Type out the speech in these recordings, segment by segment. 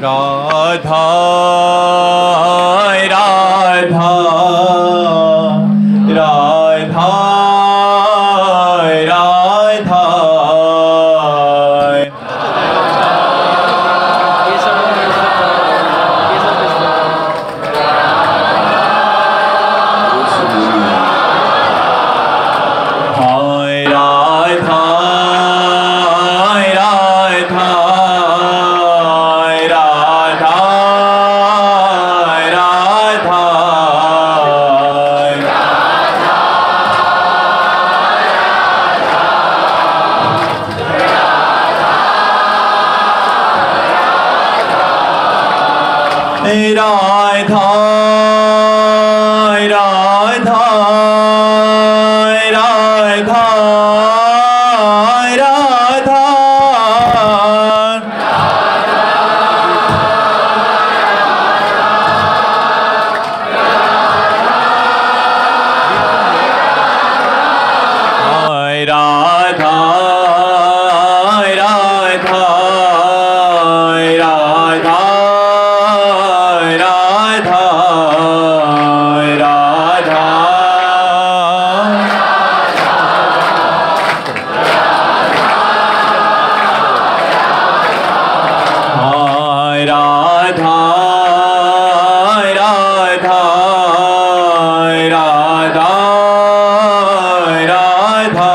राधा राधा राधा राधा। राधा राधा राधा राधा। राधा राधा राधा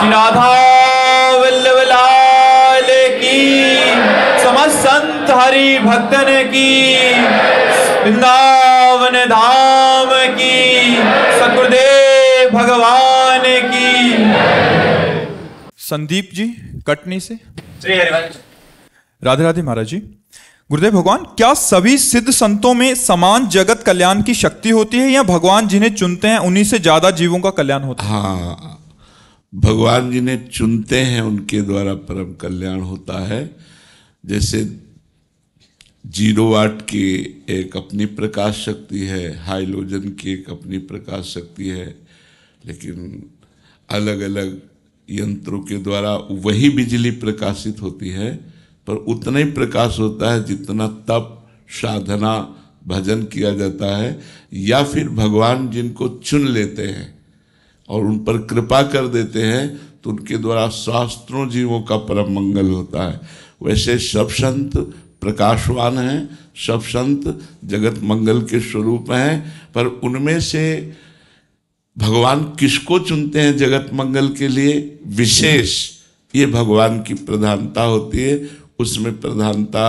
राधा वल्लभ लाल की, समस्त संत हरि भक्तन की, वृंदावन धाम की, सतगुरुदेव भगवान की। संदीप जी कटनी से। श्री हरिवंश। राधे राधे महाराज जी। गुरुदेव भगवान, क्या सभी सिद्ध संतों में समान जगत कल्याण की शक्ति होती है या भगवान जिन्हें चुनते हैं उन्हीं से ज्यादा जीवों का कल्याण होता है? हाँ, भगवान जिन्हें चुनते हैं उनके द्वारा परम कल्याण होता है। जैसे 0 वाट की एक अपनी प्रकाश शक्ति है, हाइलोजन की एक अपनी प्रकाश शक्ति है, लेकिन अलग अलग यंत्रों के द्वारा वही बिजली प्रकाशित होती है, पर उतना ही प्रकाश होता है जितना तप, साधना, भजन किया जाता है, या फिर भगवान जिनको चुन लेते हैं और उन पर कृपा कर देते हैं तो उनके द्वारा शास्त्रों जीवों का परम मंगल होता है। वैसे सब संत प्रकाशवान हैं, सब संत जगत मंगल के स्वरूप हैं, पर उनमें से भगवान किसको चुनते हैं जगत मंगल के लिए विशेष, ये भगवान की प्रधानता होती है। उसमें प्रधानता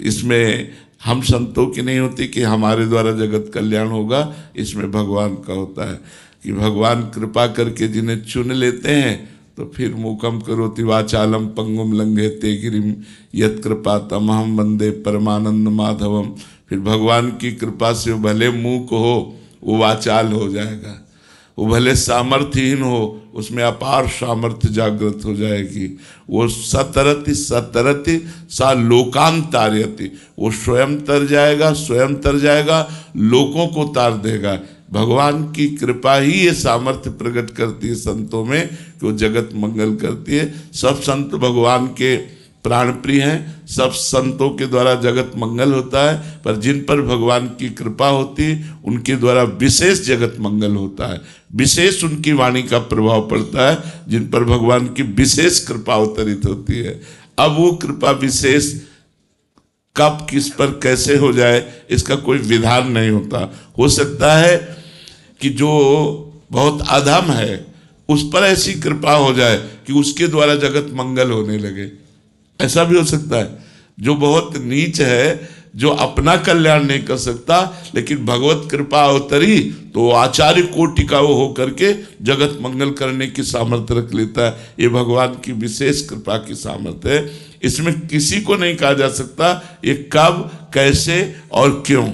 इसमें हम संतों की नहीं होती कि हमारे द्वारा जगत कल्याण होगा, इसमें भगवान का होता है कि भगवान कृपा करके जिन्हें चुन लेते हैं तो फिर मूकम करोति वाचालम पंगुम लंघयते गिरिम यत् कृपा तमहम वंदे परमानंद माधवम। फिर भगवान की कृपा से वो भले मूक हो, वो वाचाल हो जाएगा, वो भले सामर्थ्यहीन हो, उसमें अपार सामर्थ्य जागृत हो जाएगी। वो सतरति सतरति सा लोकांतार्यति, वो स्वयं तर जाएगा, स्वयं तर जाएगा, लोगों को तार देगा। भगवान की कृपा ही ये सामर्थ्य प्रकट करती है संतों में कि वो जगत मंगल करती है। सब संत भगवान के प्राण प्रिय हैं, सब संतों के द्वारा जगत मंगल होता है, पर जिन पर भगवान की कृपा होती है उनके द्वारा विशेष जगत मंगल होता है, विशेष उनकी वाणी का प्रभाव पड़ता है, जिन पर भगवान की विशेष कृपा अवतरित होती है। अब वो कृपा विशेष कब किस पर कैसे हो जाए इसका कोई विधान नहीं होता। हो सकता है कि जो बहुत अधम है उस पर ऐसी कृपा हो जाए कि उसके द्वारा जगत मंगल होने लगे, ऐसा भी हो सकता है। जो बहुत नीच है, जो अपना कल्याण नहीं कर सकता, लेकिन भगवत कृपा अवतरी तो आचार्य कोटि का वो होकर के जगत मंगल करने की सामर्थ्य रख लेता है। ये भगवान की विशेष कृपा की सामर्थ्य है। इसमें किसी को नहीं कहा जा सकता ये कब कैसे और क्यों,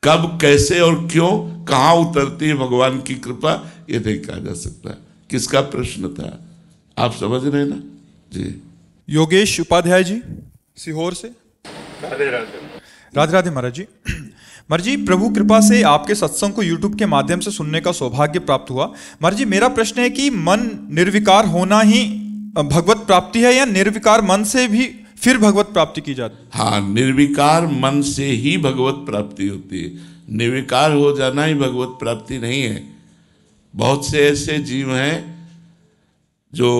कब कैसे और क्यों कहाँ उतरती है भगवान की कृपा, ये नहीं कहा जा सकता। किसका प्रश्न था, आप समझ रहे हैं ना जी? योगेश उपाध्याय जी सीहोर से। राधे राधे। राधे राधे महाराज जी। महाराज जी, प्रभु कृपा से आपके सत्संग को YouTube के माध्यम से सुनने का सौभाग्य प्राप्त हुआ। महाराज जी, मेरा प्रश्न है कि मन निर्विकार होना ही भगवत प्राप्ति है या निर्विकार मन से भी फिर भगवत प्राप्ति की जाती है? हाँ, निर्विकार मन से ही भगवत प्राप्ति होती है। निर्विकार हो जाना ही भगवत प्राप्ति नहीं है। बहुत से ऐसे जीव हैं जो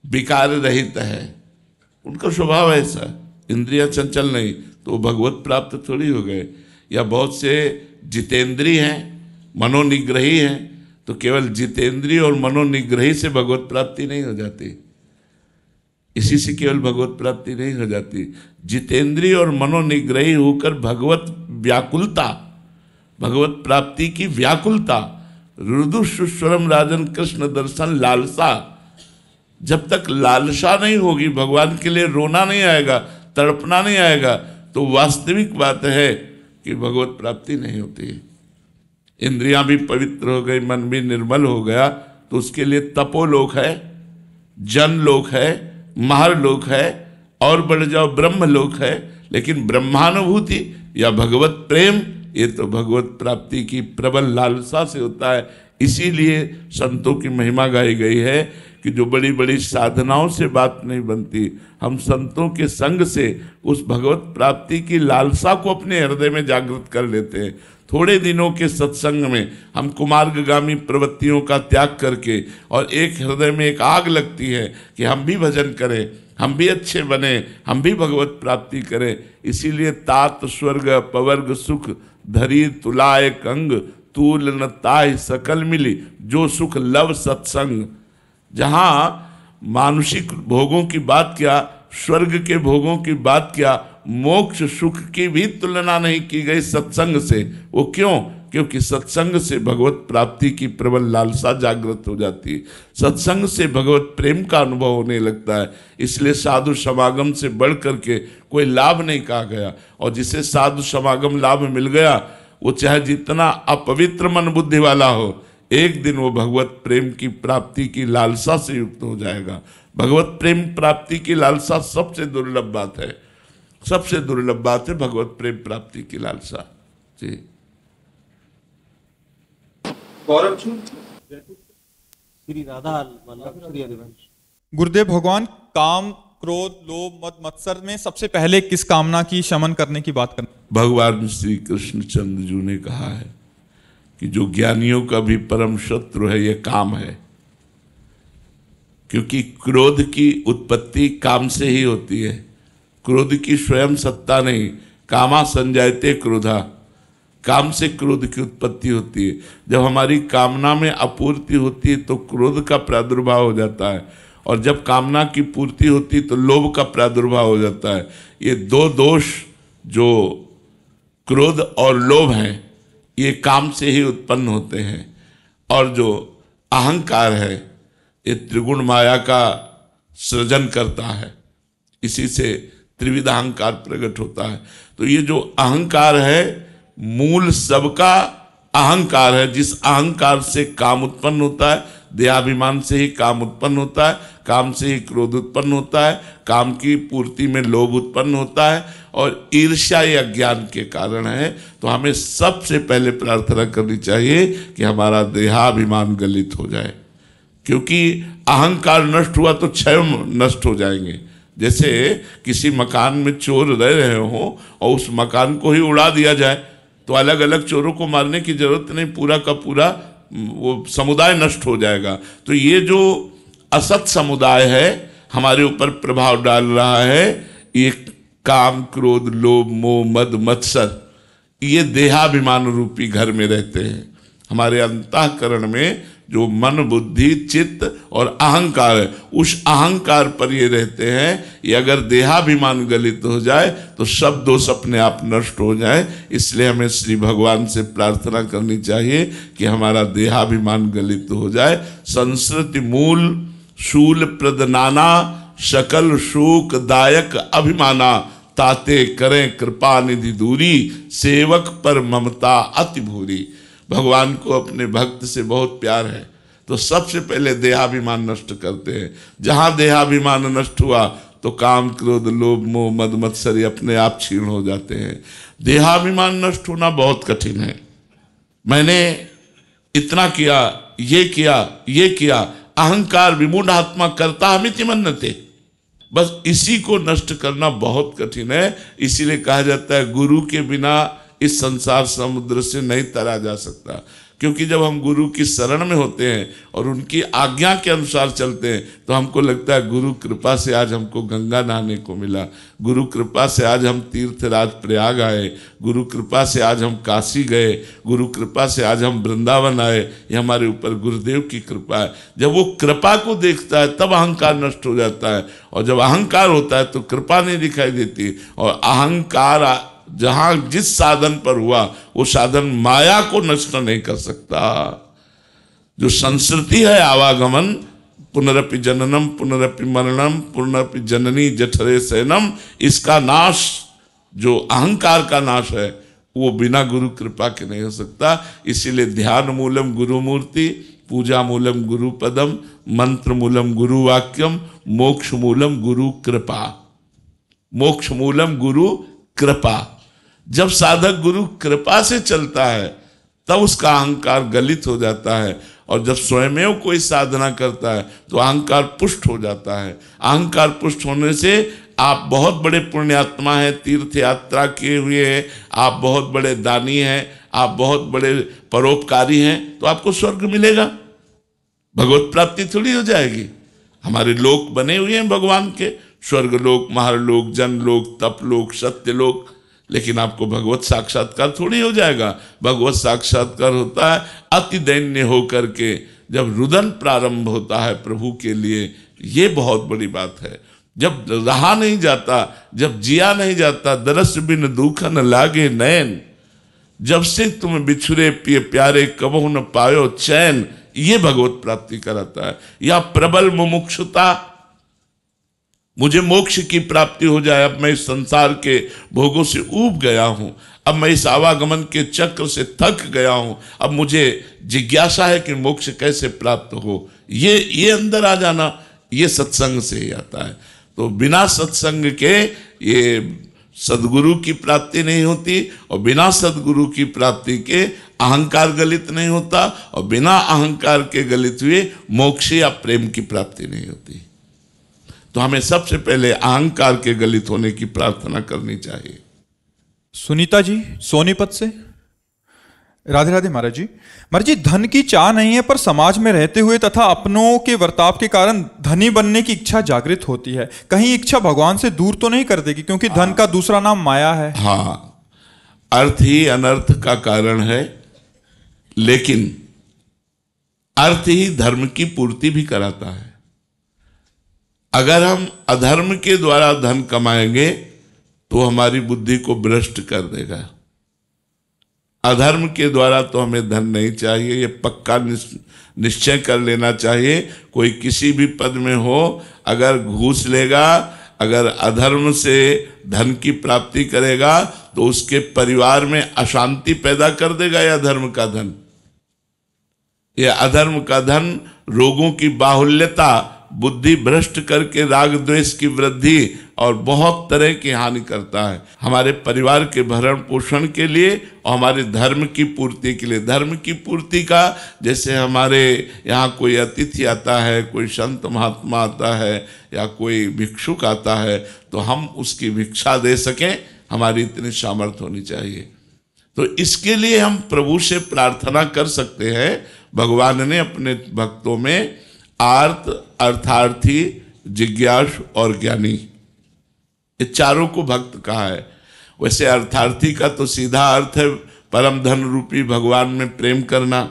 विकार रहित है, उनका स्वभाव ऐसा, इंद्रियां चंचल नहीं, तो भगवत प्राप्त थोड़ी हो गए। या बहुत से जितेंद्रीय हैं, मनोनिग्रही हैं, तो केवल जितेंद्रीय और मनोनिग्रही से भगवत प्राप्ति नहीं हो जाती। इसी से केवल भगवत प्राप्ति नहीं हो जाती। जितेंद्रीय और मनोनिग्रही होकर भगवत व्याकुलता, भगवत प्राप्ति की व्याकुलता, रुदु सुस्वरम राजन कृष्ण दर्शन लालसा, जब तक लालसा नहीं होगी, भगवान के लिए रोना नहीं आएगा, तड़पना नहीं आएगा, तो वास्तविक बात है कि भगवत प्राप्ति नहीं होती। इंद्रियां भी पवित्र हो गई, मन भी निर्मल हो गया, तो उसके लिए तपोलोक है, जनलोक है, महरलोक है, और बढ़ जाओ ब्रह्मलोक है। लेकिन ब्रह्मानुभूति या भगवत प्रेम, ये तो भगवत प्राप्ति की प्रबल लालसा से होता है। इसीलिए संतों की महिमा गाई गई है कि जो बड़ी बड़ी साधनाओं से बात नहीं बनती, हम संतों के संग से उस भगवत प्राप्ति की लालसा को अपने हृदय में जागृत कर लेते हैं। थोड़े दिनों के सत्संग में हम कुमार्गगामी प्रवृत्तियों का त्याग करके, और एक हृदय में एक आग लगती है कि हम भी भजन करें, हम भी अच्छे बने, हम भी भगवत प्राप्ति करें। इसीलिए तात स्वर्ग पवर्ग सुख धरी तुलाय कंग, तूल न ताय सकल मिली, जो सुख लव सत्संग। जहाँ मानुषिक भोगों की बात क्या, स्वर्ग के भोगों की बात क्या, मोक्ष सुख की भी तुलना नहीं की गई सत्संग से। वो क्यों? क्योंकि सत्संग से भगवत प्राप्ति की प्रबल लालसा जागृत हो जाती है, सत्संग से भगवत प्रेम का अनुभव होने लगता है। इसलिए साधु समागम से बढ़ करके कोई लाभ नहीं कहा गया। और जिसे साधु समागम लाभ मिल गया, वो चाहे जितना अपवित्र मन बुद्धि वाला हो, एक दिन वो भगवत प्रेम की प्राप्ति की लालसा से युक्त हो जाएगा। भगवत प्रेम प्राप्ति की लालसा सबसे दुर्लभ बात है, सबसे दुर्लभ बात है भगवत प्रेम प्राप्ति की लालसा। जी गौरव श्री राधा वल्लभ श्री हरिवंश। गुरुदेव भगवान काम क्रोध लोभ मद मत्सर में सबसे पहले किस कामना की शमन करने की बात करते? भगवान श्री कृष्णचंद्र जी ने कहा है कि जो ज्ञानियों का भी परम शत्रु है, यह काम है। क्योंकि क्रोध की उत्पत्ति काम से ही होती है। क्रोध की स्वयं सत्ता नहीं, कामा संजायते क्रोधा, काम से क्रोध की उत्पत्ति होती है। जब हमारी कामना में अपूर्ति होती है तो क्रोध का प्रादुर्भाव हो जाता है, और जब कामना की पूर्ति होती है तो लोभ का प्रादुर्भाव हो जाता है। ये दो दोष जो क्रोध और लोभ हैं, ये काम से ही उत्पन्न होते हैं। और जो अहंकार है, ये त्रिगुण माया का सृजन करता है, इसी से त्रिविध अहंकार प्रकट होता है। तो ये जो अहंकार है, मूल सबका अहंकार है। जिस अहंकार से काम उत्पन्न होता है, देहाभिमान से ही काम उत्पन्न होता है, काम से ही क्रोध उत्पन्न होता है, काम की पूर्ति में लोभ उत्पन्न होता है, और ईर्ष्या या ज्ञान के कारण है। तो हमें सबसे पहले प्रार्थना करनी चाहिए कि हमारा देहाभिमान गलित हो जाए, क्योंकि अहंकार नष्ट हुआ तो क्षय नष्ट हो जाएंगे। जैसे किसी मकान में चोर रह रहे हो और उस मकान को ही उड़ा दिया जाए, तो अलग अलग चोरों को मारने की जरूरत नहीं, पूरा का पूरा वो समुदाय नष्ट हो जाएगा। तो ये जो असत समुदाय है हमारे ऊपर प्रभाव डाल रहा है, ये काम क्रोध लोभ मोह मद मत्सर, ये देहाभिमान रूपी घर में रहते हैं। हमारे अंतःकरण में जो मन बुद्धि चित्त और अहंकार है, उस अहंकार पर ये रहते हैं। ये अगर देहाभिमान गलित हो जाए तो सब दोष अपने आप नष्ट हो जाए। इसलिए हमें श्री भगवान से प्रार्थना करनी चाहिए कि हमारा देहाभिमान गलित हो जाए। संस्कृति मूल शूल प्रदनाना सकल शोक दायक अभिमाना, ताते करें कृपा निधि दूरी, सेवक पर ममता अति भूरी। भगवान को अपने भक्त से बहुत प्यार है, तो सबसे पहले देहाभिमान नष्ट करते हैं। जहाँ देहाभिमान नष्ट हुआ तो तो काम क्रोध लोभ मोह मद मत्सरी अपने आप क्षीण हो जाते हैं। देहाभिमान नष्ट होना बहुत कठिन है। मैंने इतना किया, ये किया, ये किया, अहंकार विमूढ़ आत्मा करता हमिति मन्यते, बस इसी को नष्ट करना बहुत कठिन है। इसीलिए कहा जाता है गुरु के बिना इस संसार समुद्र से नहीं तरा जा सकता। क्योंकि जब हम गुरु की शरण में होते हैं और उनकी आज्ञा के अनुसार चलते हैं तो हमको लगता है गुरु कृपा से आज हमको गंगा नहाने को मिला, गुरु कृपा से आज हम तीर्थराज प्रयाग आए, गुरु कृपा से आज हम काशी गए, गुरु कृपा से आज हम वृंदावन आए, ये हमारे ऊपर गुरुदेव की कृपा है। जब वो कृपा को देखता है तब अहंकार नष्ट हो जाता है, और जब अहंकार होता है तो कृपा नहीं दिखाई देती। और अहंकार जहां जिस साधन पर हुआ वो साधन माया को नष्ट नहीं कर सकता। जो संस्कृति है आवागमन, पुनरपि जननम पुनरपि मरणम पुनरपि जननी जठरे शयनम, इसका नाश जो अहंकार का नाश है वो बिना गुरु कृपा के नहीं हो सकता। इसीलिए ध्यान मूलम गुरु मूर्ति, पूजा मूलम गुरु पदम, मंत्र मूलम गुरु वाक्यम, मोक्ष मूलम गुरु कृपा। मोक्ष मूलम गुरु कृपा। जब साधक गुरु कृपा से चलता है तब उसका अहंकार गलित हो जाता है, और जब स्वयं कोई साधना करता है तो अहंकार पुष्ट हो जाता है। अहंकार पुष्ट होने से आप बहुत बड़े पुण्यात्मा हैं, तीर्थ यात्रा किए हुए हैं, आप बहुत बड़े दानी हैं, आप बहुत बड़े परोपकारी हैं, तो आपको स्वर्ग मिलेगा, भगवत प्राप्ति थोड़ी हो जाएगी। हमारे लोक बने हुए हैं भगवान के, स्वर्गलोक, महालोक, जनलोक, तपलोक, सत्यलोक, लेकिन आपको भगवत साक्षात्कार थोड़ी हो जाएगा। भगवत साक्षात्कार होता है अति दैन्य होकर के, जब रुदन प्रारंभ होता है प्रभु के लिए। ये बहुत बड़ी बात है। जब रहा नहीं जाता, जब जिया नहीं जाता, दरस बिन दुख न लागे नैन, जब से तुम बिछुरे पिए प्यारे कबहु न पायो चैन, ये भगवत प्राप्ति कराता है। या प्रबल मुमुक्षुता, मुझे मोक्ष की प्राप्ति हो जाए, अब मैं इस संसार के भोगों से ऊब गया हूं, अब मैं इस आवागमन के चक्र से थक गया हूं, अब मुझे जिज्ञासा है कि मोक्ष कैसे प्राप्त हो, ये अंदर आ जाना, ये सत्संग से ही आता है। तो बिना सत्संग के ये सदगुरु की प्राप्ति नहीं होती, और बिना सदगुरु की प्राप्ति के अहंकार गलित नहीं होता, और बिना अहंकार के गलित हुए मोक्ष या प्रेम की प्राप्ति नहीं होती। तो हमें सबसे पहले अहंकार के गलित होने की प्रार्थना करनी चाहिए। सुनीता जी सोनीपत से, राधे राधे महाराज जी। महाराज जी, धन की चाह नहीं है, पर समाज में रहते हुए तथा अपनों के वर्ताव के कारण धनी बनने की इच्छा जागृत होती है। कहीं इच्छा भगवान से दूर तो नहीं कर देगी, क्योंकि धन का दूसरा नाम माया है। हाँ, अर्थ ही अनर्थ का कारण है, लेकिन अर्थ ही धर्म की पूर्ति भी कराता है। अगर हम अधर्म के द्वारा धन कमाएंगे तो हमारी बुद्धि को भ्रष्ट कर देगा। अधर्म के द्वारा तो हमें धन नहीं चाहिए, ये पक्का निश्चय कर लेना चाहिए। कोई किसी भी पद में हो, अगर घूस लेगा, अगर अधर्म से धन की प्राप्ति करेगा तो उसके परिवार में अशांति पैदा कर देगा। यह अधर्म का धन, यह अधर्म का धन रोगों की बाहुल्यता, बुद्धि भ्रष्ट करके राग द्वेष की वृद्धि और बहुत तरह की हानि करता है। हमारे परिवार के भरण पोषण के लिए और हमारे धर्म की पूर्ति के लिए। धर्म की पूर्ति का, जैसे हमारे यहाँ कोई अतिथि आता है, कोई संत महात्मा आता है या कोई भिक्षुक आता है, तो हम उसकी भिक्षा दे सकें, हमारी इतनी सामर्थ्य होनी चाहिए। तो इसके लिए हम प्रभु से प्रार्थना कर सकते हैं। भगवान ने अपने भक्तों में आर्त, अर्थार्थी, जिज्ञासु और ज्ञानी, ये चारों को भक्त कहा है। वैसे अर्थार्थी का तो सीधा अर्थ है परम धन रूपी भगवान में प्रेम करना।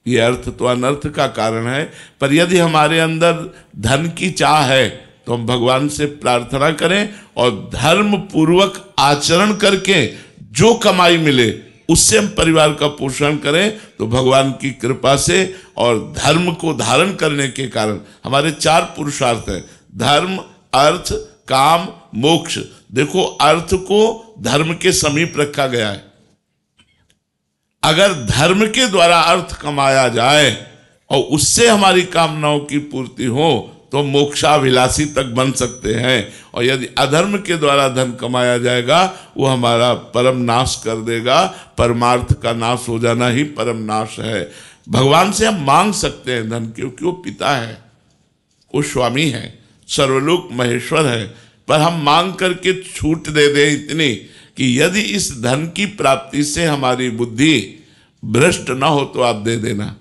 ये अर्थ तो अनर्थ का कारण है, पर यदि हमारे अंदर धन की चाह है तो हम भगवान से प्रार्थना करें और धर्म पूर्वक आचरण करके जो कमाई मिले उससे हम परिवार का पोषण करें, तो भगवान की कृपा से और धर्म को धारण करने के कारण हमारे 4 पुरुषार्थ हैं: धर्म, अर्थ, काम, मोक्ष। देखो, अर्थ को धर्म के समीप रखा गया है। अगर धर्म के द्वारा अर्थ कमाया जाए और उससे हमारी कामनाओं की पूर्ति हो तो मोक्षाभिलाषी तक बन सकते हैं। और यदि अधर्म के द्वारा धन कमाया जाएगा वो हमारा परम नाश कर देगा। परमार्थ का नाश हो जाना ही परम नाश है। भगवान से हम मांग सकते हैं धन, क्योंकि वो पिता है, वो स्वामी है, सर्वलोक महेश्वर है। पर हम मांग करके छूट दे दें इतनी कि यदि इस धन की प्राप्ति से हमारी बुद्धि भ्रष्ट ना हो तो आप दे देना।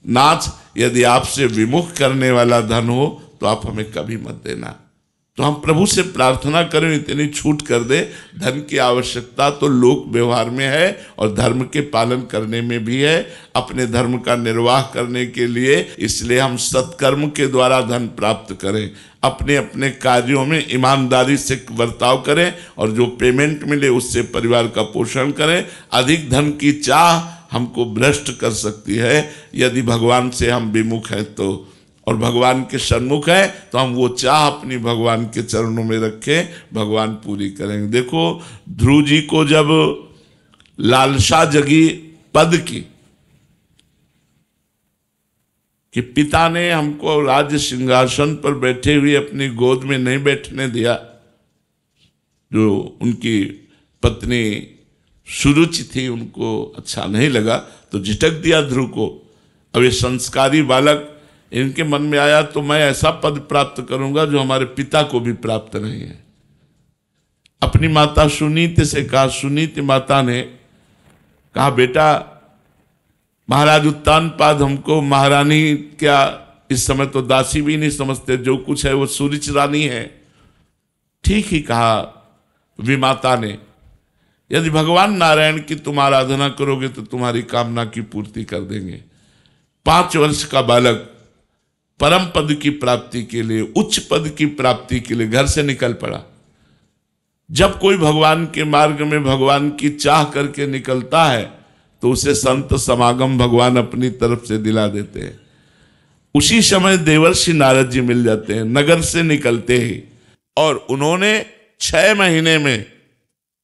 नाथ, यदि आपसे विमुख करने वाला धन हो तो आप हमें कभी मत देना। तो हम प्रभु से प्रार्थना करें इतनी छूट कर दे। धन की आवश्यकता तो लोक व्यवहार में है और धर्म के पालन करने में भी है, अपने धर्म का निर्वाह करने के लिए। इसलिए हम सत्कर्म के द्वारा धन प्राप्त करें, अपने अपने कार्यों में ईमानदारी से बर्ताव करें और जो पेमेंट मिले उससे परिवार का पोषण करें। अधिक धन की चाह हमको भ्रष्ट कर सकती है यदि भगवान से हम विमुख हैं तो, और भगवान के सन्मुख है तो हम वो चाह अपनी भगवान के चरणों में रखें, भगवान पूरी करेंगे। देखो, ध्रुव जी को जब लालसा जगी पद की कि पिता ने हमको राज्य सिंहासन पर बैठे हुए अपनी गोद में नहीं बैठने दिया, जो उनकी पत्नी सुरुचि थी उनको अच्छा नहीं लगा तो झिटक दिया ध्रुव को। अब ये संस्कारी बालक, इनके मन में आया तो मैं ऐसा पद प्राप्त करूंगा जो हमारे पिता को भी प्राप्त नहीं है। अपनी माता सुनीति से कहा, सुनीति माता ने कहा, बेटा महाराज उत्तानपाद हमको महारानी क्या, इस समय तो दासी भी नहीं समझते, जो कुछ है वो सुरुचि रानी है। ठीक ही कहा विमाता ने, यदि भगवान नारायण की तुम आराधना करोगे तो तुम्हारी कामना की पूर्ति कर देंगे। 5 वर्ष का बालक परम पद की प्राप्ति के लिए, उच्च पद की प्राप्ति के लिए घर से निकल पड़ा। जब कोई भगवान के मार्ग में भगवान की चाह करके निकलता है तो उसे संत समागम भगवान अपनी तरफ से दिला देते हैं। उसी समय देवर्षि नारद जी मिल जाते हैं नगर से निकलते ही, और उन्होंने 6 महीने में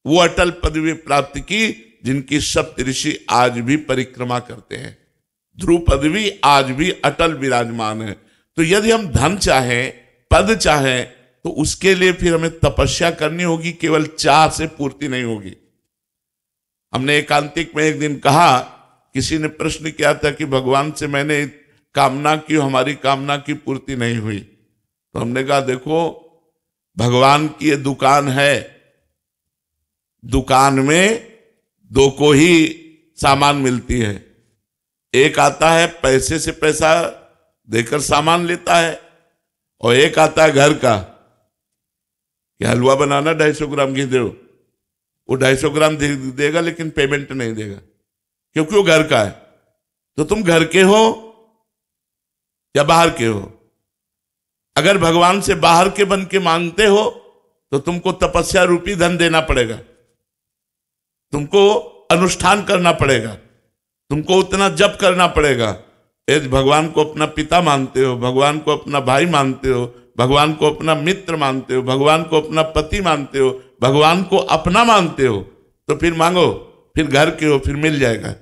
वो अटल पदवी प्राप्त की जिनकी सप्तऋषि आज भी परिक्रमा करते हैं। ध्रुव पदवी आज भी अटल विराजमान है। तो यदि हम धन चाहें, पद चाहें, तो उसके लिए फिर हमें तपस्या करनी होगी, केवल चाह से पूर्ति नहीं होगी। हमने एकांतिक में एक दिन कहा, किसी ने प्रश्न किया था कि भगवान से मैंने कामना की, हमारी कामना की पूर्ति नहीं हुई। तो हमने कहा देखो, भगवान की ये दुकान है, दुकान में 2 को ही सामान मिलती है। एक आता है पैसे से पैसा देकर सामान लेता है, और एक आता है घर का कि हलवा बनाना 250 ग्राम घी दो, वो 250 ग्राम देगा लेकिन पेमेंट नहीं देगा, क्योंकि वो घर का है। तो तुम घर के हो या बाहर के हो? अगर भगवान से बाहर के बन के मांगते हो तो तुमको तपस्या रूपी धन देना पड़ेगा, तुमको अनुष्ठान करना पड़ेगा, तुमको उतना जप करना पड़ेगा। यदि भगवान को अपना पिता मानते हो, भगवान को अपना भाई मानते हो, भगवान को अपना मित्र मानते हो, भगवान को अपना पति मानते हो, भगवान को अपना मानते हो, तो फिर मांगो, फिर घर के हो, फिर मिल जाएगा।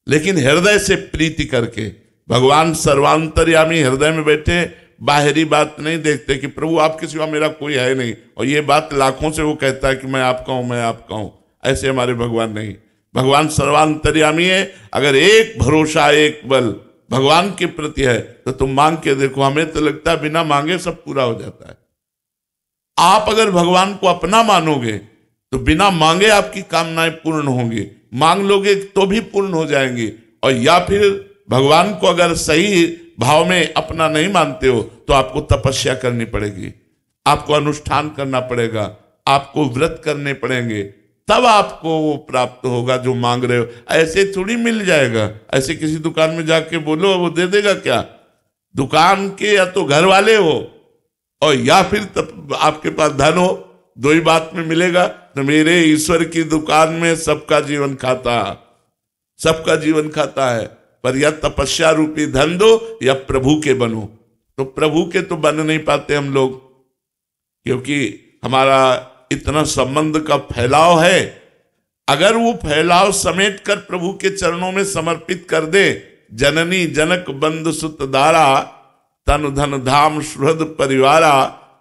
लेकिन हृदय से प्रीति करके, भगवान सर्वांतर्यामी हृदय में बैठे, बाहरी बात नहीं देखते कि प्रभु आपके सिवा मेरा कोई है नहीं, और ये बात लाखों से वो कहता है कि मैं आपका हूं, मैं आपका हूं। ऐसे हमारे भगवान नहीं। भगवान सर्वांतर्यामी है। अगर एक भरोसा, एक बल भगवान के प्रति है तो तुम मांग के देखो, हमें तो लगता है बिना मांगे सब पूरा हो जाता है। आप अगर भगवान को अपना मानोगे तो बिना मांगे आपकी कामनाएं पूर्ण होंगी, मांग लोगे तो भी पूर्ण हो जाएंगी। और या फिर भगवान को अगर सही भाव में अपना नहीं मानते हो तो आपको तपस्या करनी पड़ेगी, आपको अनुष्ठान करना पड़ेगा, आपको व्रत करने पड़ेंगे, तब आपको वो प्राप्त होगा जो मांग रहे हो। ऐसे थोड़ी मिल जाएगा। ऐसे किसी दुकान में जाके बोलो, वो दे देगा क्या? दुकान के या तो घर वाले हो और या फिर तब आपके पास धन हो, 2 ही बात में मिलेगा। तो मेरे ईश्वर की दुकान में सबका जीवन खाता, सबका जीवन खाता है, पर या तपस्या रूपी धन दो या प्रभु के बनो। तो प्रभु के तो बन नहीं पाते हम लोग, क्योंकि हमारा इतना संबंध का फैलाव है। अगर वो फैलाव समेट कर प्रभु के चरणों में समर्पित कर दे, जननी जनक बंधु सुत दारा, तन धन धाम सुहृद परिवारा,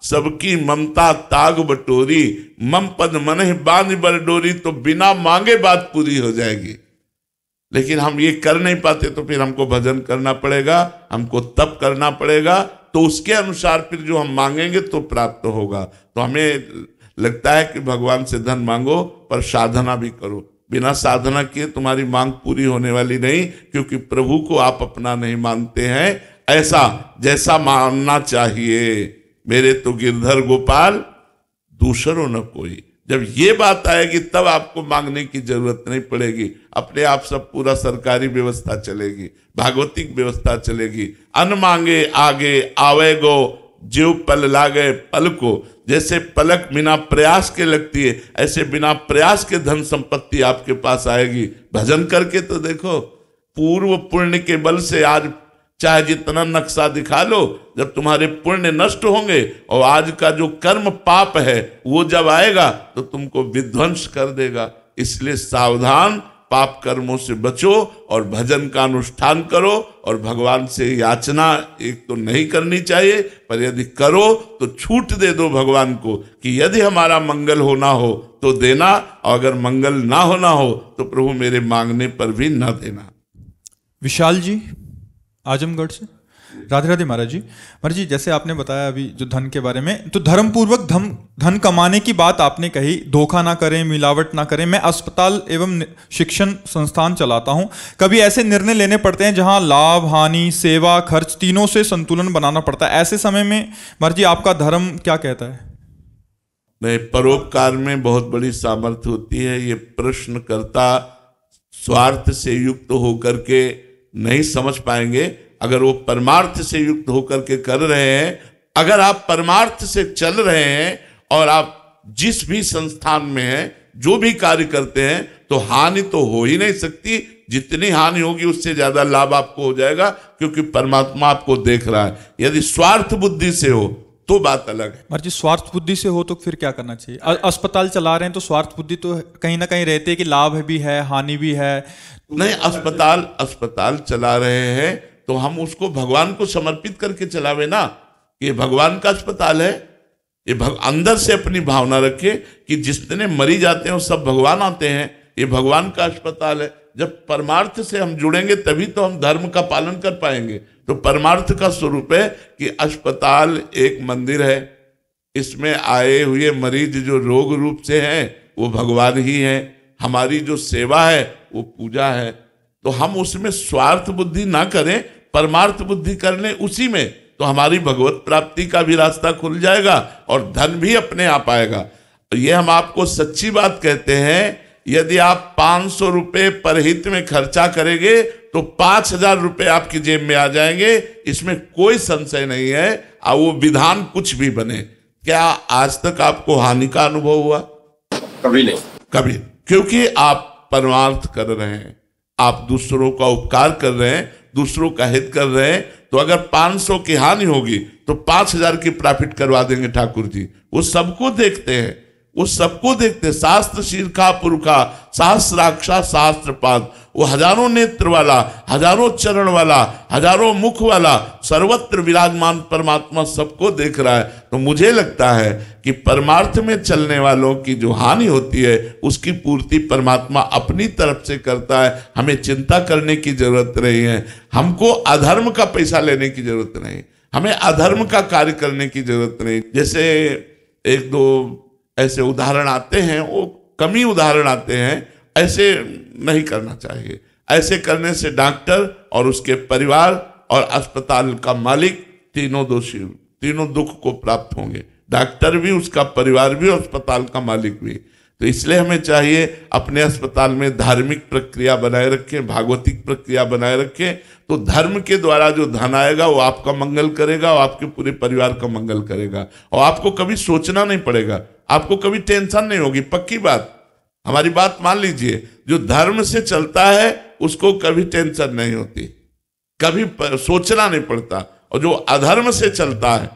सबकी ममता ताग बटोरी, मम पद मन बांध बर डोरी। तो बिना मांगे बात पूरी हो जाएगी, लेकिन हम ये कर नहीं पाते, तो फिर हमको भजन करना पड़ेगा, हमको तप करना पड़ेगा, तो उसके अनुसार फिर जो हम मांगेंगे तो प्राप्त होगा। तो हमें लगता है कि भगवान से धन मांगो पर साधना भी करो। बिना साधना किए तुम्हारी मांग पूरी होने वाली नहीं, क्योंकि प्रभु को आप अपना नहीं मानते हैं ऐसा जैसा मानना चाहिए। मेरे तो गिरधर गोपाल दूसरों न कोई। जब ये बात आएगी तब आपको मांगने की जरूरत नहीं पड़ेगी, अपने आप सब पूरा सरकारी व्यवस्था चलेगी, भागवतिक व्यवस्था चलेगी। अन मांगे आगे आवे गो, ज्यों पल लागे पल को। जैसे पलक बिना प्रयास के लगती है, ऐसे बिना प्रयास के धन संपत्ति आपके पास आएगी। भजन करके तो देखो, पूर्व पुण्य के बल से आज चाहे जितना नक्शा दिखा लो, जब तुम्हारे पुण्य नष्ट होंगे और आज का जो कर्म पाप है वो जब आएगा तो तुमको विध्वंस कर देगा। इसलिए सावधान, पाप कर्मों से बचो और भजन का अनुष्ठान करो। और भगवान से याचना एक तो नहीं करनी चाहिए, पर यदि करो तो छूट दे दो भगवान को कि यदि हमारा मंगल होना हो तो देना, और अगर मंगल ना होना हो तो प्रभु मेरे मांगने पर भी ना देना। विशाल जी आजमगढ़ से, राधे राधे महाराज जी। महाराज जी, जैसे आपने बताया अभी जो धन के बारे में, तो धर्म पूर्वक धन कमाने की बात आपने कही, धोखा ना करें, मिलावट ना करें। मैं अस्पताल एवं शिक्षण संस्थान चलाता हूं, कभी ऐसे निर्णय लेने पड़ते हैं जहां लाभ हानि सेवा खर्च तीनों से संतुलन बनाना पड़ता है। ऐसे समय में महाराज जी आपका धर्म क्या कहता है? नहीं, परोपकार में बहुत बड़ी सामर्थ्य होती है। ये प्रश्नकर्ता स्वार्थ से युक्त होकर के नहीं समझ पाएंगे। अगर वो परमार्थ से युक्त होकर के कर रहे हैं, अगर आप परमार्थ से चल रहे हैं और आप जिस भी संस्थान में हैं, जो भी कार्य करते हैं, तो हानि तो हो ही नहीं सकती। जितनी हानि होगी उससे ज्यादा लाभ आपको हो जाएगा, क्योंकि परमात्मा आपको देख रहा है। यदि स्वार्थ बुद्धि से हो तो बात अलग है। महाराज जी, स्वार्थ बुद्धि से हो तो फिर क्या करना चाहिए? अस्पताल चला रहे हैं तो स्वार्थ बुद्धि तो कहीं ना कहीं रहती है कि लाभ भी है हानि भी है। नहीं, अस्पताल चला रहे हैं तो हम उसको भगवान को समर्पित करके चलावे ना। ये भगवान का अस्पताल है। ये अंदर से अपनी भावना रखे कि जितने मरीज आते हैं वो सब भगवान आते हैं। ये भगवान का अस्पताल है। जब परमार्थ से हम जुड़ेंगे तभी तो हम धर्म का पालन कर पाएंगे। तो परमार्थ का स्वरूप है कि अस्पताल एक मंदिर है, इसमें आए हुए मरीज जो रोग रूप से हैं वो भगवान ही हैं। हमारी जो सेवा है वो पूजा है। तो हम उसमें स्वार्थ बुद्धि ना करें, परमार्थ बुद्धि कर लें उसी में, तो हमारी भगवत प्राप्ति का भी रास्ता खुल जाएगा और धन भी अपने आप आएगा। ये हम आपको सच्ची बात कहते हैं। यदि आप 500 रुपये परहित में खर्चा करेंगे तो 5000 रुपये आपकी जेब में आ जाएंगे, इसमें कोई संशय नहीं है। और वो विधान कुछ भी बने। क्या आज तक आपको हानि का अनुभव हुआ? कभी नहीं। कभी, क्योंकि आप परमार्थ कर रहे हैं, आप दूसरों का उपकार कर रहे हैं, दूसरों का हित कर रहे हैं। तो अगर 500 की हानि होगी तो 5000 की प्रॉफिट करवा देंगे ठाकुर जी। वो सबको देखते हैं, वो सबको देखते हैं। शास्त्र शीर्षा पुरुषा सहस्राक्षा सहस्त्रपाद, वो हजारों नेत्र वाला, हजारों चरण वाला, हजारों मुख वाला, सर्वत्र विराजमान परमात्मा सबको देख रहा है। तो मुझे लगता है कि परमार्थ में चलने वालों की जो हानि होती है उसकी पूर्ति परमात्मा अपनी तरफ से करता है। हमें चिंता करने की जरूरत नहीं है। हमको अधर्म का पैसा लेने की जरूरत नहीं, हमें अधर्म का कार्य करने की जरूरत नहीं। जैसे एक दो ऐसे उदाहरण आते हैं, वो कमी उदाहरण आते हैं, ऐसे नहीं करना चाहिए। ऐसे करने से डॉक्टर और उसके परिवार और अस्पताल का मालिक तीनों दोषी, तीनों दुख को प्राप्त होंगे। डॉक्टर भी, उसका परिवार भी, और अस्पताल का मालिक भी। तो इसलिए हमें चाहिए अपने अस्पताल में धार्मिक प्रक्रिया बनाए रखें, भागवतिक प्रक्रिया बनाए रखें। तो धर्म के द्वारा जो धन आएगा वो आपका मंगल करेगा और आपके पूरे परिवार का मंगल करेगा। और आपको कभी सोचना नहीं पड़ेगा, आपको कभी टेंशन नहीं होगी। पक्की बात, हमारी बात मान लीजिए। जो धर्म से चलता है उसको कभी टेंशन नहीं होती, कभी सोचना नहीं पड़ता। और जो अधर्म से चलता है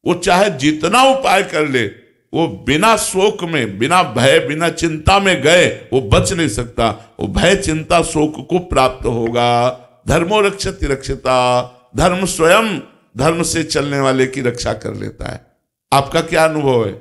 वो चाहे जितना उपाय कर ले, वो बिना शोक में, बिना भय, बिना चिंता में गए वो बच नहीं सकता। वो भय चिंता शोक को प्राप्त होगा। धर्मो रक्षति रक्षिता, धर्म स्वयं धर्म से चलने वाले की रक्षा कर लेता है। आपका क्या अनुभव है?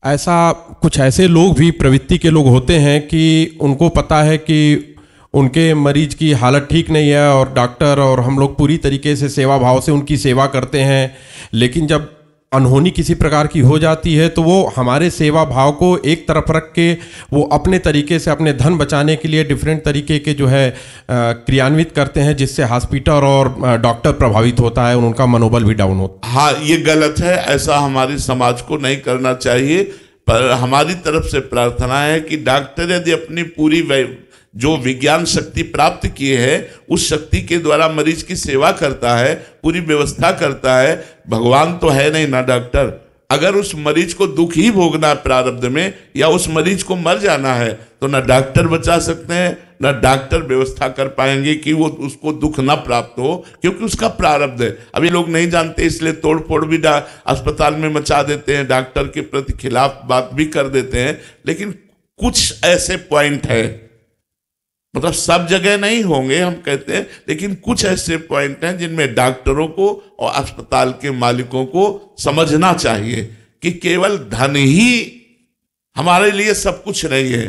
ऐसा कुछ ऐसे लोग भी प्रवृत्ति के लोग होते हैं कि उनको पता है कि उनके मरीज की हालत ठीक नहीं है और डॉक्टर और हम लोग पूरी तरीके से सेवा भाव से उनकी सेवा करते हैं, लेकिन जब अनहोनी किसी प्रकार की हो जाती है तो वो हमारे सेवा भाव को एक तरफ रख के वो अपने तरीके से अपने धन बचाने के लिए डिफरेंट तरीके के जो है क्रियान्वित करते हैं, जिससे हॉस्पिटल और डॉक्टर प्रभावित होता है और उनका मनोबल भी डाउन होता है। हाँ, ये गलत है, ऐसा हमारे समाज को नहीं करना चाहिए। पर हमारी तरफ से प्रार्थना है कि डॉक्टर यदि अपनी पूरी जो विज्ञान शक्ति प्राप्त किए है उस शक्ति के द्वारा मरीज की सेवा करता है, पूरी व्यवस्था करता है। भगवान तो है नहीं ना डॉक्टर। अगर उस मरीज को दुख ही भोगना है प्रारब्ध में, या उस मरीज को मर जाना है, तो ना डॉक्टर बचा सकते हैं, ना डॉक्टर व्यवस्था कर पाएंगे कि वो उसको दुख ना प्राप्त हो, क्योंकि उसका प्रारब्ध है। अभी लोग नहीं जानते, इसलिए तोड़ फोड़ भी अस्पताल में मचा देते हैं, डॉक्टर के प्रति खिलाफ बात भी कर देते हैं। लेकिन कुछ ऐसे पॉइंट है, मतलब सब जगह नहीं होंगे हम कहते हैं, लेकिन कुछ ऐसे पॉइंट हैं जिनमें डॉक्टरों को और अस्पताल के मालिकों को समझना चाहिए कि केवल धन ही हमारे लिए सब कुछ नहीं है।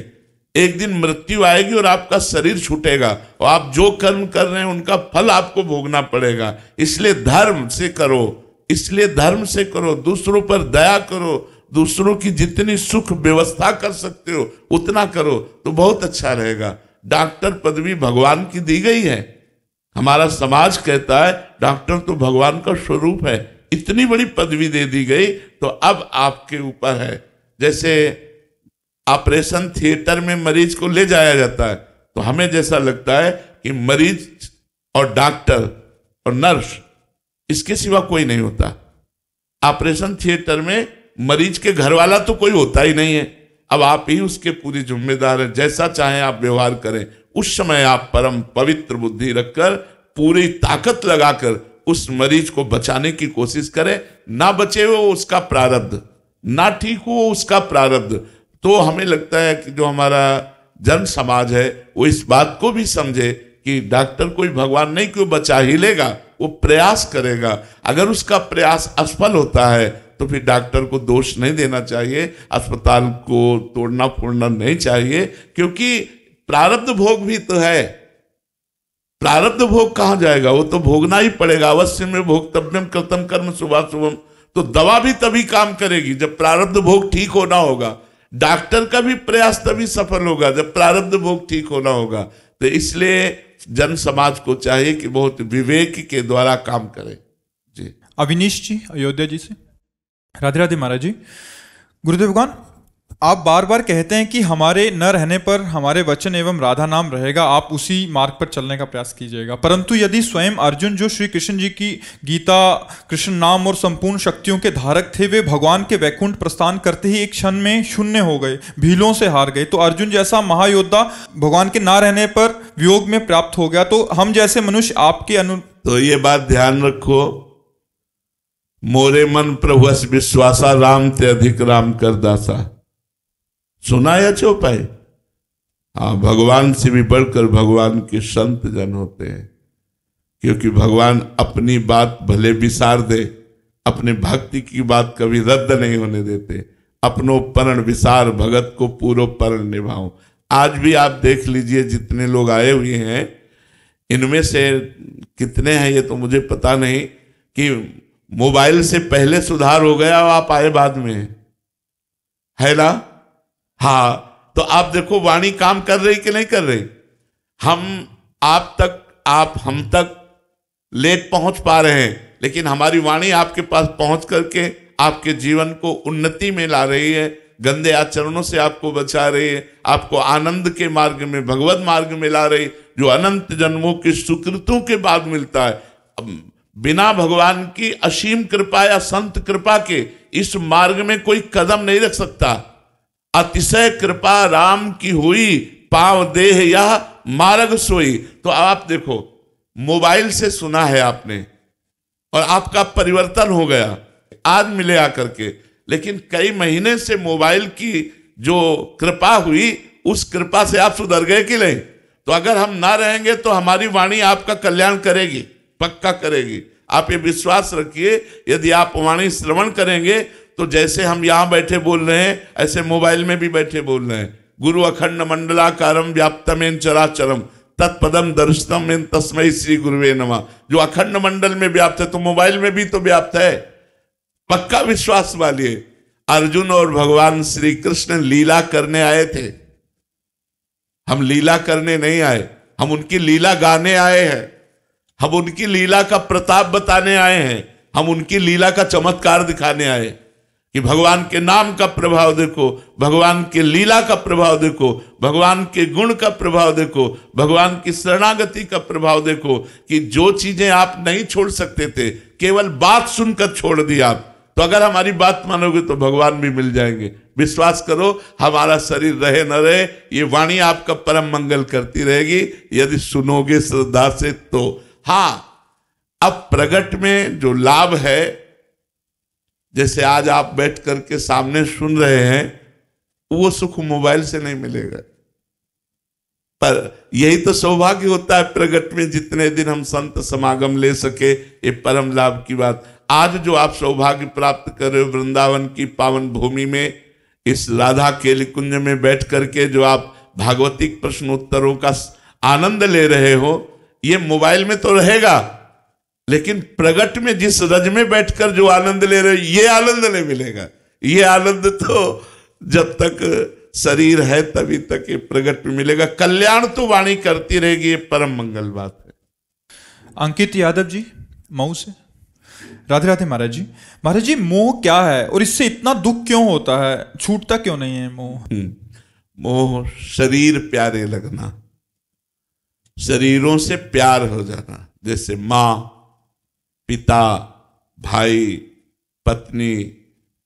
एक दिन मृत्यु आएगी और आपका शरीर छूटेगा और आप जो कर्म कर रहे हैं उनका फल आपको भोगना पड़ेगा। इसलिए धर्म से करो, इसलिए धर्म से करो, दूसरों पर दया करो, दूसरों की जितनी सुख व्यवस्था कर सकते हो उतना करो तो बहुत अच्छा रहेगा। डॉक्टर पदवी भगवान की दी गई है। हमारा समाज कहता है डॉक्टर तो भगवान का स्वरूप है, इतनी बड़ी पदवी दे दी गई, तो अब आपके ऊपर है। जैसे ऑपरेशन थिएटर में मरीज को ले जाया जाता है तो हमें जैसा लगता है कि मरीज और डॉक्टर और नर्स इसके सिवा कोई नहीं होता। ऑपरेशन थिएटर में मरीज के घर वाला तो कोई होता ही नहीं है, अब आप ही उसके पूरी जिम्मेदार हैं। जैसा चाहें आप व्यवहार करें, उस समय आप परम पवित्र बुद्धि रखकर पूरी ताकत लगाकर उस मरीज को बचाने की कोशिश करें। ना बचे वो उसका प्रारब्ध, ना ठीक हो उसका प्रारब्ध। तो हमें लगता है कि जो हमारा जन समाज है वो इस बात को भी समझे कि डॉक्टर कोई भगवान नहीं कि वो बचा ही लेगा, वो प्रयास करेगा। अगर उसका प्रयास असफल होता है तो फिर डॉक्टर को दोष नहीं देना चाहिए, अस्पताल को तोड़ना फोड़ना नहीं चाहिए, क्योंकि प्रारब्ध भोग भी तो है। प्रारब्ध भोग कहां जाएगा, वो तो भोगना ही पड़ेगा। अवश्य में भोक्तव्यम कृतम कर्म शुभाशुभम। तो दवा भी तभी काम करेगी जब प्रारब्ध भोग ठीक होना होगा। डॉक्टर का भी प्रयास तभी सफल होगा जब प्रारब्ध भोग ठीक होना होगा। तो इसलिए जन समाज को चाहिए कि बहुत विवेक के द्वारा काम करे। जी अविनीश जी अयोध्या जी से। राधे राधे महाराज जी। गुरुदेव भगवान, आप बार बार कहते हैं कि हमारे न रहने पर हमारे वचन एवं राधा नाम रहेगा, आप उसी मार्ग पर चलने का प्रयास कीजिएगा। परंतु यदि स्वयं अर्जुन जो श्री कृष्ण जी की गीता, कृष्ण नाम और संपूर्ण शक्तियों के धारक थे, वे भगवान के वैकुंठ प्रस्थान करते ही एक क्षण में शून्य हो गए, भीलों से हार गए, तो अर्जुन जैसा महायोद्धा भगवान के ना रहने पर वियोग में प्राप्त हो गया, तो हम जैसे मनुष्य आपके तो ये बात ध्यान रखो, मोरे मन प्रभु विश्वासा, राम ते अधिक राम कर दासा। सुना या चौपाई? हाँ, भगवान से भी बढ़कर भगवान के संत जन होते हैं, क्योंकि भगवान अपनी बात भले विसार दे, अपने भक्ति की बात कभी रद्द नहीं होने देते। अपनो परण विसार भगत को पूरो परण निभाओ। आज भी आप देख लीजिए जितने लोग आए हुए हैं, इनमें से कितने हैं ये तो मुझे पता नहीं, कि मोबाइल से पहले सुधार हो गया और आप आए बाद में, है ना? हाँ, तो आप देखो वाणी काम कर रही कि नहीं कर रही। हम आप तक, आप हम तक लेट पहुंच पा रहे हैं, लेकिन हमारी वाणी आपके पास पहुंच करके आपके जीवन को उन्नति में ला रही है, गंदे आचरणों से आपको बचा रही है, आपको आनंद के मार्ग में, भगवत मार्ग में ला रही, जो अनंत जन्मों की सुकृतों के बाद मिलता है। बिना भगवान की असीम कृपा या संत कृपा के इस मार्ग में कोई कदम नहीं रख सकता। अतिशय कृपा राम की हुई, पांव देह यह मार्ग सोई। तो आप देखो, मोबाइल से सुना है आपने और आपका परिवर्तन हो गया, आज मिले आकर के, लेकिन कई महीने से मोबाइल की जो कृपा हुई, उस कृपा से आप सुधर गए कि नहीं? तो अगर हम ना रहेंगे तो हमारी वाणी आपका कल्याण करेगी, पक्का करेगी। आप ये विश्वास रखिए, यदि आप वाणी श्रवण करेंगे तो जैसे हम यहाँ बैठे बोल रहे हैं ऐसे मोबाइल में भी बैठे बोल रहे हैं। गुरु अखंड मंडलाकारम व्याप्तमेन चराचरम तत्पदम दर्शनम तस्मै श्री गुरुवे नमः। जो अखंड मंडल में व्याप्त है तो मोबाइल में भी तो व्याप्त है। पक्का विश्वास वालिए। अर्जुन और भगवान श्री कृष्ण लीला करने आए थे। हम लीला करने नहीं आए, हम उनकी लीला गाने आए हैं। हम उनकी लीला का प्रताप बताने आए हैं। हम उनकी लीला का चमत्कार दिखाने आए कि भगवान के नाम का प्रभाव देखो, भगवान के लीला का प्रभाव देखो, भगवान के गुण का प्रभाव देखो, भगवान की शरणागति का प्रभाव देखो कि जो चीजें आप नहीं छोड़ सकते थे, केवल बात सुनकर छोड़ दी आप, तो अगर हमारी बात मानोगे तो भगवान भी मिल जाएंगे। विश्वास करो, हमारा शरीर रहे न रहे, ये वाणी आपका परम मंगल करती रहेगी यदि सुनोगे श्रद्धा से। तो हाँ, अब प्रगट में जो लाभ है, जैसे आज आप बैठ करके सामने सुन रहे हैं, वो सुख मोबाइल से नहीं मिलेगा। पर यही तो सौभाग्य होता है प्रगट में, जितने दिन हम संत समागम ले सके, ये परम लाभ की बात। आज जो आप सौभाग्य प्राप्त कर रहे हो वृंदावन की पावन भूमि में, इस राधा केली कुंज में बैठ करके जो आप भागवतिक प्रश्नोत्तरों का आनंद ले रहे हो, ये मोबाइल में तो रहेगा, लेकिन प्रगट में जिस रज में बैठकर जो आनंद ले रहे हो, ये आनंद नहीं मिलेगा। ये आनंद तो जब तक शरीर है तभी तक ये प्रगट में मिलेगा। कल्याण तो वाणी करती रहेगी, ये परम मंगल बात है। अंकित यादव जी मऊ से। राधे राधे महाराज जी। महाराज जी, मोह क्या है और इससे इतना दुख क्यों होता है, छूटता क्यों नहीं है मोह? मोह शरीर प्यारे लगना, शरीरों से प्यार हो जाना। जैसे माँ, पिता, भाई, पत्नी,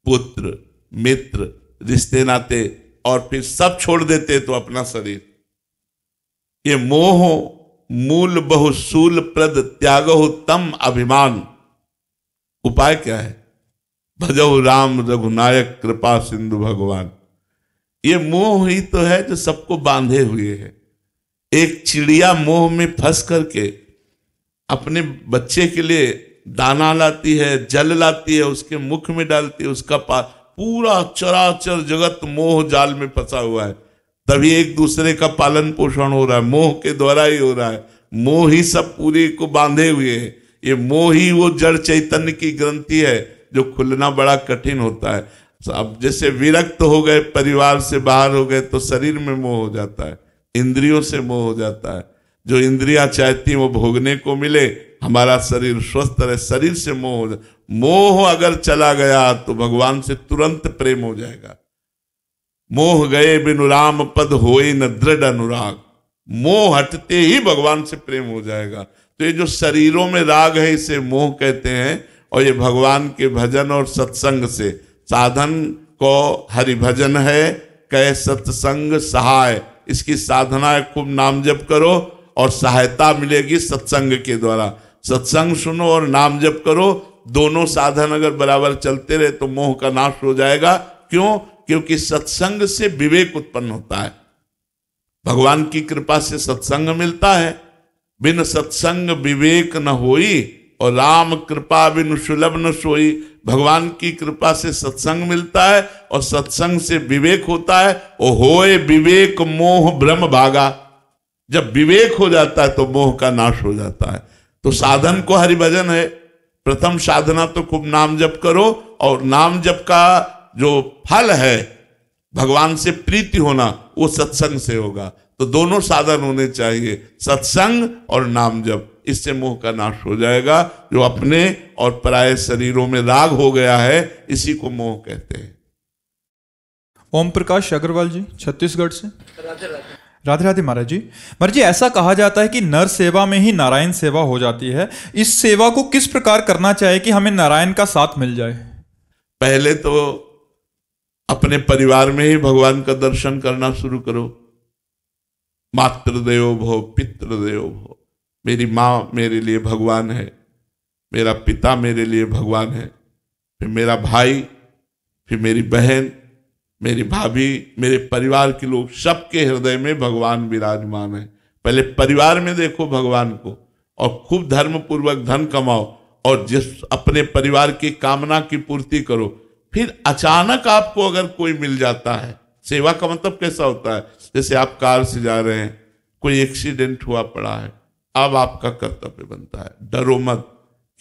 पुत्र, मित्र, रिश्ते नाते, और फिर सब छोड़ देते तो अपना शरीर। ये मोह मूल बहुसूल प्रद त्यागो तम अभिमान। उपाय क्या है? भजो राम रघुनायक कृपा सिंधु भगवान। ये मोह ही तो है जो सबको बांधे हुए है। एक चिड़िया मोह में फंस करके अपने बच्चे के लिए दाना लाती है, जल लाती है, उसके मुख में डालती है, उसका पूरा चराचर जगत मोह जाल में फंसा हुआ है। तभी एक दूसरे का पालन पोषण हो रहा है, मोह के द्वारा ही हो रहा है। मोह ही सब पूरे को बांधे हुए है। ये मोह ही वो जड़ चैतन्य की ग्रंथि है जो खुलना बड़ा कठिन होता है। अब जैसे विरक्त हो गए, परिवार से बाहर हो गए, तो शरीर में मोह हो जाता है, इंद्रियों से मोह हो जाता है। जो इंद्रियां चाहती हैं वो भोगने को मिले, हमारा शरीर स्वस्थ रहे, शरीर से मोह हो जाए। मोह अगर चला गया तो भगवान से तुरंत प्रेम हो जाएगा। मोह गए बिनु राम पद होए न दृढ़ अनुराग। मोह हटते ही भगवान से प्रेम हो जाएगा। तो ये जो शरीरों में राग है इसे मोह कहते हैं। और ये भगवान के भजन और सत्संग से साधन को हरि भजन है, कै सत्संग सहाय। इसकी साधना है, खूब नाम जप करो और सहायता मिलेगी सत्संग के द्वारा। सत्संग सुनो और नाम जप करो, दोनों साधन अगर बराबर चलते रहे तो मोह का नाश हो जाएगा। क्यों? क्योंकि सत्संग से विवेक उत्पन्न होता है। भगवान की कृपा से सत्संग मिलता है। बिन सत्संग विवेक न होई और राम कृपा बिन सुलभ न सोई। भगवान की कृपा से सत्संग मिलता है और सत्संग से विवेक होता है। ओ होए विवेक मोह भ्रम भागा। जब विवेक हो जाता है तो मोह का नाश हो जाता है। तो साधन को हरिभजन है। प्रथम साधना तो खूब नाम जप करो, और नाम जप का जो फल है भगवान से प्रीति होना, वो सत्संग से होगा। तो दोनों साधन होने चाहिए, सत्संग और नाम जप। इससे मोह का नाश हो जाएगा। जो अपने और पराये शरीरों में राग हो गया है, इसी को मोह कहते हैं। ओम प्रकाश अग्रवाल जी छत्तीसगढ़ से। राधे राधे महाराज जी। महाराज जी, ऐसा कहा जाता है कि नर सेवा में ही नारायण सेवा हो जाती है। इस सेवा को किस प्रकार करना चाहिए कि हमें नारायण का साथ मिल जाए? पहले तो अपने परिवार में ही भगवान का दर्शन करना शुरू करो। मातृदेवो भव पितृदेवो भव। मेरी माँ मेरे लिए भगवान है, मेरा पिता मेरे लिए भगवान है, फिर मेरा भाई, फिर मेरी बहन, मेरी भाभी, मेरे परिवार के लोग, सबके हृदय में भगवान विराजमान है। पहले परिवार में देखो भगवान को, और खूब धर्म पूर्वक धन कमाओ और जिस अपने परिवार की कामना की पूर्ति करो। फिर अचानक आपको अगर कोई मिल जाता है, सेवा का मतलब कैसा होता है, जैसे आप कार से जा रहे हैं, कोई एक्सीडेंट हुआ पड़ा है, अब आपका कर्तव्य बनता है, डरो मत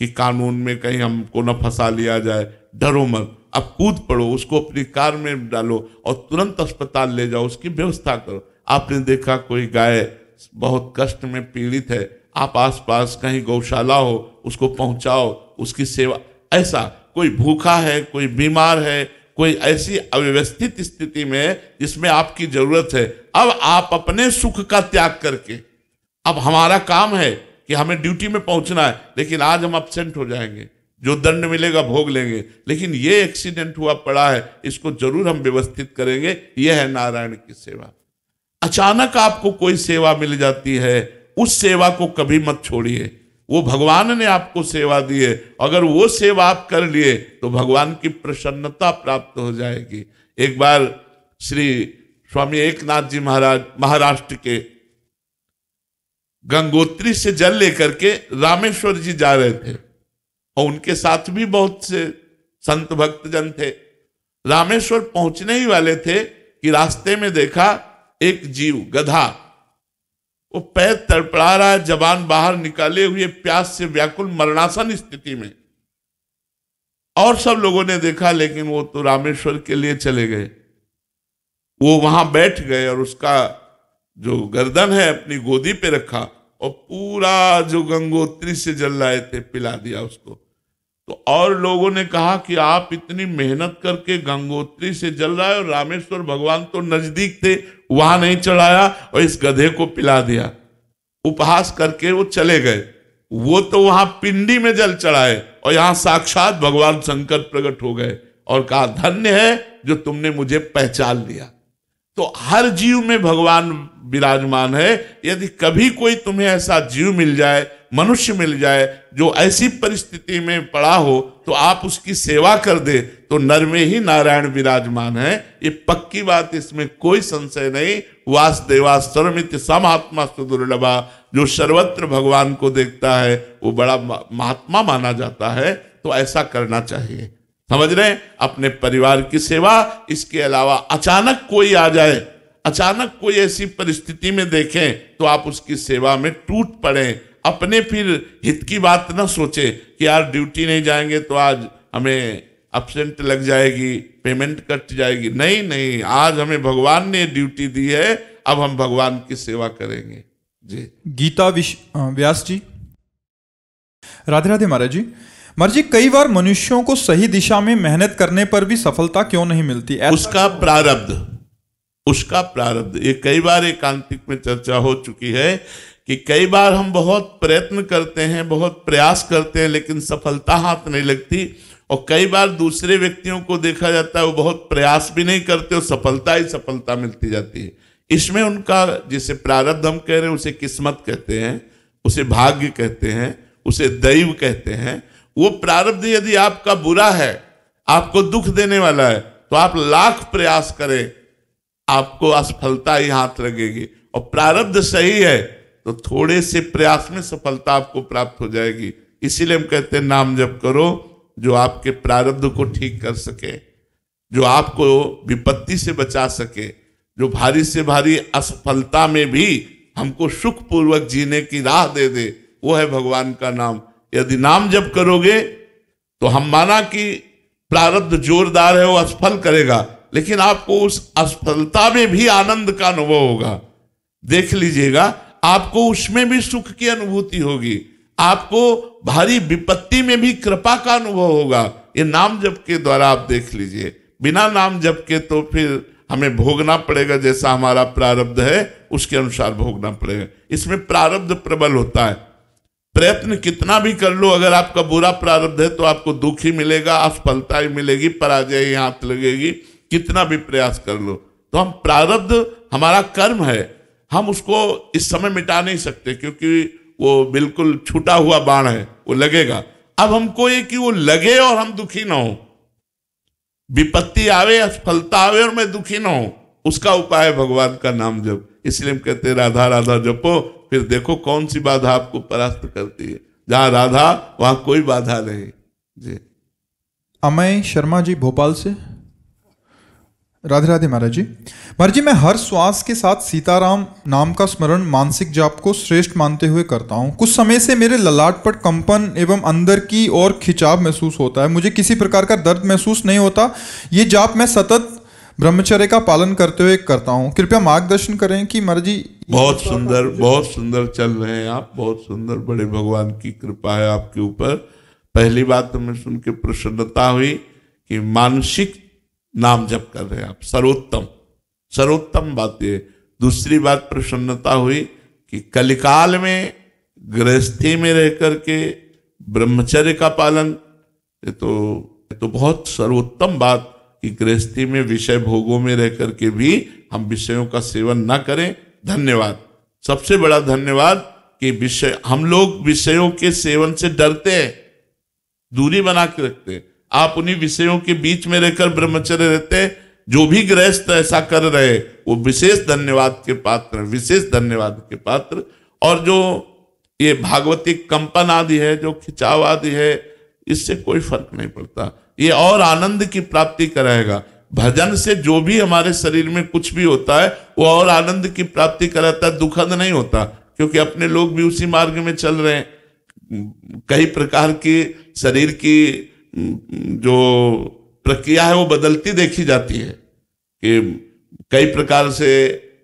कि कानून में कहीं हमको न फंसा लिया जाए, डरो मत, अब कूद पड़ो, उसको अपनी कार में डालो और तुरंत अस्पताल ले जाओ, उसकी व्यवस्था करो। आपने देखा कोई गाय बहुत कष्ट में पीड़ित है, आप आसपास कहीं गौशाला हो, उसको पहुंचाओ, उसकी सेवा। ऐसा कोई भूखा है, कोई बीमार है, कोई ऐसी अव्यवस्थित स्थिति में है जिसमें आपकी जरूरत है, अब आप अपने सुख का त्याग करके, अब हमारा काम है कि हमें ड्यूटी में पहुंचना है, लेकिन आज हम एब्सेंट हो जाएंगे, जो दंड मिलेगा भोग लेंगे, लेकिन ये एक्सीडेंट हुआ पड़ा है, इसको जरूर हम व्यवस्थित करेंगे। यह है नारायण की सेवा। अचानक आपको कोई सेवा मिल जाती है, उस सेवा को कभी मत छोड़िए। वो भगवान ने आपको सेवा दी है, अगर वो सेवा आप कर लिए तो भगवान की प्रसन्नता प्राप्त हो जाएगी। एक बार श्री स्वामी एकनाथ जी महाराज महाराष्ट्र के गंगोत्री से जल लेकर के रामेश्वर जी जा रहे थे और उनके साथ भी बहुत से संत भक्त जन थे। रामेश्वर पहुंचने ही वाले थे कि रास्ते में देखा एक जीव गधा, वो पैर तड़पड़ा रहा है, जबान बाहर निकाले हुए, प्यास से व्याकुल मरणासन स्थिति में। और सब लोगों ने देखा, लेकिन वो तो रामेश्वर के लिए चले गए। वो वहां बैठ गए और उसका जो गर्दन है अपनी गोदी पे रखा और पूरा जो गंगोत्री से जल लाए थे पिला दिया उसको। तो और लोगों ने कहा कि आप इतनी मेहनत करके गंगोत्री से जल रहा है और रामेश्वर भगवान तो नजदीक थे, वहां नहीं चढ़ाया और इस गधे को पिला दिया। उपहास करके वो चले गए। वो तो वहां पिंडी में जल चढ़ाए और यहां साक्षात भगवान शंकर प्रकट हो गए और कहा धन्य है जो तुमने मुझे पहचान लिया। तो हर जीव में भगवान विराजमान है। यदि कभी कोई तुम्हें ऐसा जीव मिल जाए, मनुष्य मिल जाए जो ऐसी परिस्थिति में पड़ा हो, तो आप उसकी सेवा कर दे, तो नर में ही नारायण विराजमान है। ये पक्की बात, इसमें कोई संशय नहीं। वासुदेवा सर्वमिति समात्मा सुदुर्लभा, जो सर्वत्र भगवान को देखता है वो बड़ा महात्मा माना जाता है। तो ऐसा करना चाहिए, समझ रहे हैं, अपने परिवार की सेवा। इसके अलावा अचानक कोई आ जाए, अचानक कोई ऐसी परिस्थिति में देखें तो आप उसकी सेवा में टूट पड़े। अपने फिर हित की बात ना सोचे कि यार ड्यूटी नहीं जाएंगे तो आज हमें एब्सेंट लग जाएगी, पेमेंट कट जाएगी। नहीं नहीं, आज हमें भगवान ने ड्यूटी दी है, अब हम भगवान की सेवा करेंगे। जी गीता व्यास जी। राधे राधे महाराज जी। महाराज जी, कई बार मनुष्यों को सही दिशा में मेहनत करने पर भी सफलता क्यों नहीं मिलती? उसका प्रारब्ध ये कई बार एकांतिक में चर्चा हो चुकी है कि कई बार हम बहुत प्रयत्न करते हैं, बहुत प्रयास करते हैं, लेकिन सफलता हाथ नहीं लगती। और कई बार दूसरे व्यक्तियों को देखा जाता है वो बहुत प्रयास भी नहीं करते और सफलता ही सफलता मिलती जाती है। इसमें उनका जिसे प्रारब्ध हम कह रहे हैं उसे किस्मत कहते हैं, उसे भाग्य कहते हैं, उसे दैव कहते हैं। वो प्रारब्ध यदि आपका बुरा है, आपको दुख देने वाला है, तो आप लाख प्रयास करें, आपको असफलता ही हाथ लगेगी। और प्रारब्ध सही है तो थोड़े से प्रयास में सफलता आपको प्राप्त हो जाएगी। इसीलिए हम कहते हैं नाम जप करो जो आपके प्रारब्ध को ठीक कर सके, जो आपको विपत्ति से बचा सके, जो भारी से भारी असफलता में भी हमको सुखपूर्वक जीने की राह दे दे, वो है भगवान का नाम। यदि नाम जप करोगे तो हम माना कि प्रारब्ध जोरदार है, वो असफल करेगा, लेकिन आपको उस असफलता में भी आनंद का अनुभव होगा। देख लीजिएगा, आपको उसमें भी सुख की अनुभूति होगी, आपको भारी विपत्ति में भी कृपा का अनुभव होगा। ये नाम जप के द्वारा आप देख लीजिए। बिना नाम जप के तो फिर हमें भोगना पड़ेगा, जैसा हमारा प्रारब्ध है उसके अनुसार भोगना पड़ेगा। इसमें प्रारब्ध प्रबल होता है। प्रयत्न कितना भी कर लो, अगर आपका बुरा प्रारब्ध है तो आपको दुख ही मिलेगा, असफलता ही मिलेगी, पराजय ही हाथ लगेगी, कितना भी प्रयास कर लो। तो हम प्रारब्ध हमारा कर्म है, हम उसको इस समय मिटा नहीं सकते, क्योंकि वो बिल्कुल छूटा हुआ बाण है, वो लगेगा। अब हमको ये कि वो लगे और हम दुखी ना हो, विपत्ति आवे, असफलता आवे और मैं दुखी ना हो, उसका उपाय है भगवान का नाम जप। इसलिए हम कहते हैं राधा राधा जपो, फिर देखो कौन सी बाधा आपको परास्त करती है। जहां राधा वहां कोई बाधा नहीं। जी। अमय शर्मा जी भोपाल से। राधे राधे महाराज जी। महाराज जी, मैं हर श्वास के साथ सीताराम नाम का स्मरण मानसिक जाप को श्रेष्ठ मानते हुए करता हूँ। कुछ समय से मेरे ललाट पर कंपन एवं अंदर की ओर खिंचाव महसूस होता है। मुझे किसी प्रकार का दर्द महसूस नहीं होता। ये जाप मैं सतत ब्रह्मचर्य का पालन करते हुए करता हूँ। कृपया मार्गदर्शन करें कि महाराज जी। बहुत सुंदर चल रहे हैं आप, बहुत सुंदर। बड़े भगवान की कृपा है आपके ऊपर। पहली बात तो मैं सुन के प्रसन्नता हुई कि मानसिक नाम जप कर रहे हैं आप, सर्वोत्तम बात ये। दूसरी बात प्रसन्नता हुई कि कलिकाल में गृहस्थी में रह करके ब्रह्मचर्य का पालन, ये तो बहुत सर्वोत्तम बात कि गृहस्थी में विषय भोगों में रह करके भी हम विषयों का सेवन ना करें। धन्यवाद, सबसे बड़ा धन्यवाद कि हम लोग विषयों के सेवन से डरते हैं, दूरी बना के रखते हैं। आप उन्हीं विषयों के बीच में रहकर ब्रह्मचर्य रहते हैं। जो भी गृहस्थ ऐसा कर रहे वो विशेष धन्यवाद के पात्र, विशेष धन्यवाद के पात्र। और जो ये भागवतिक कंपन आदि है, जो खिंचाव आदि है, इससे कोई फर्क नहीं पड़ता। ये और आनंद की प्राप्ति कराएगा। भजन से जो भी हमारे शरीर में कुछ भी होता है वो और आनंद की प्राप्ति कराता है, दुखद नहीं होता। क्योंकि अपने लोग भी उसी मार्ग में चल रहे हैं। कई प्रकार की शरीर की जो प्रक्रिया है वो बदलती देखी जाती है कि कई प्रकार से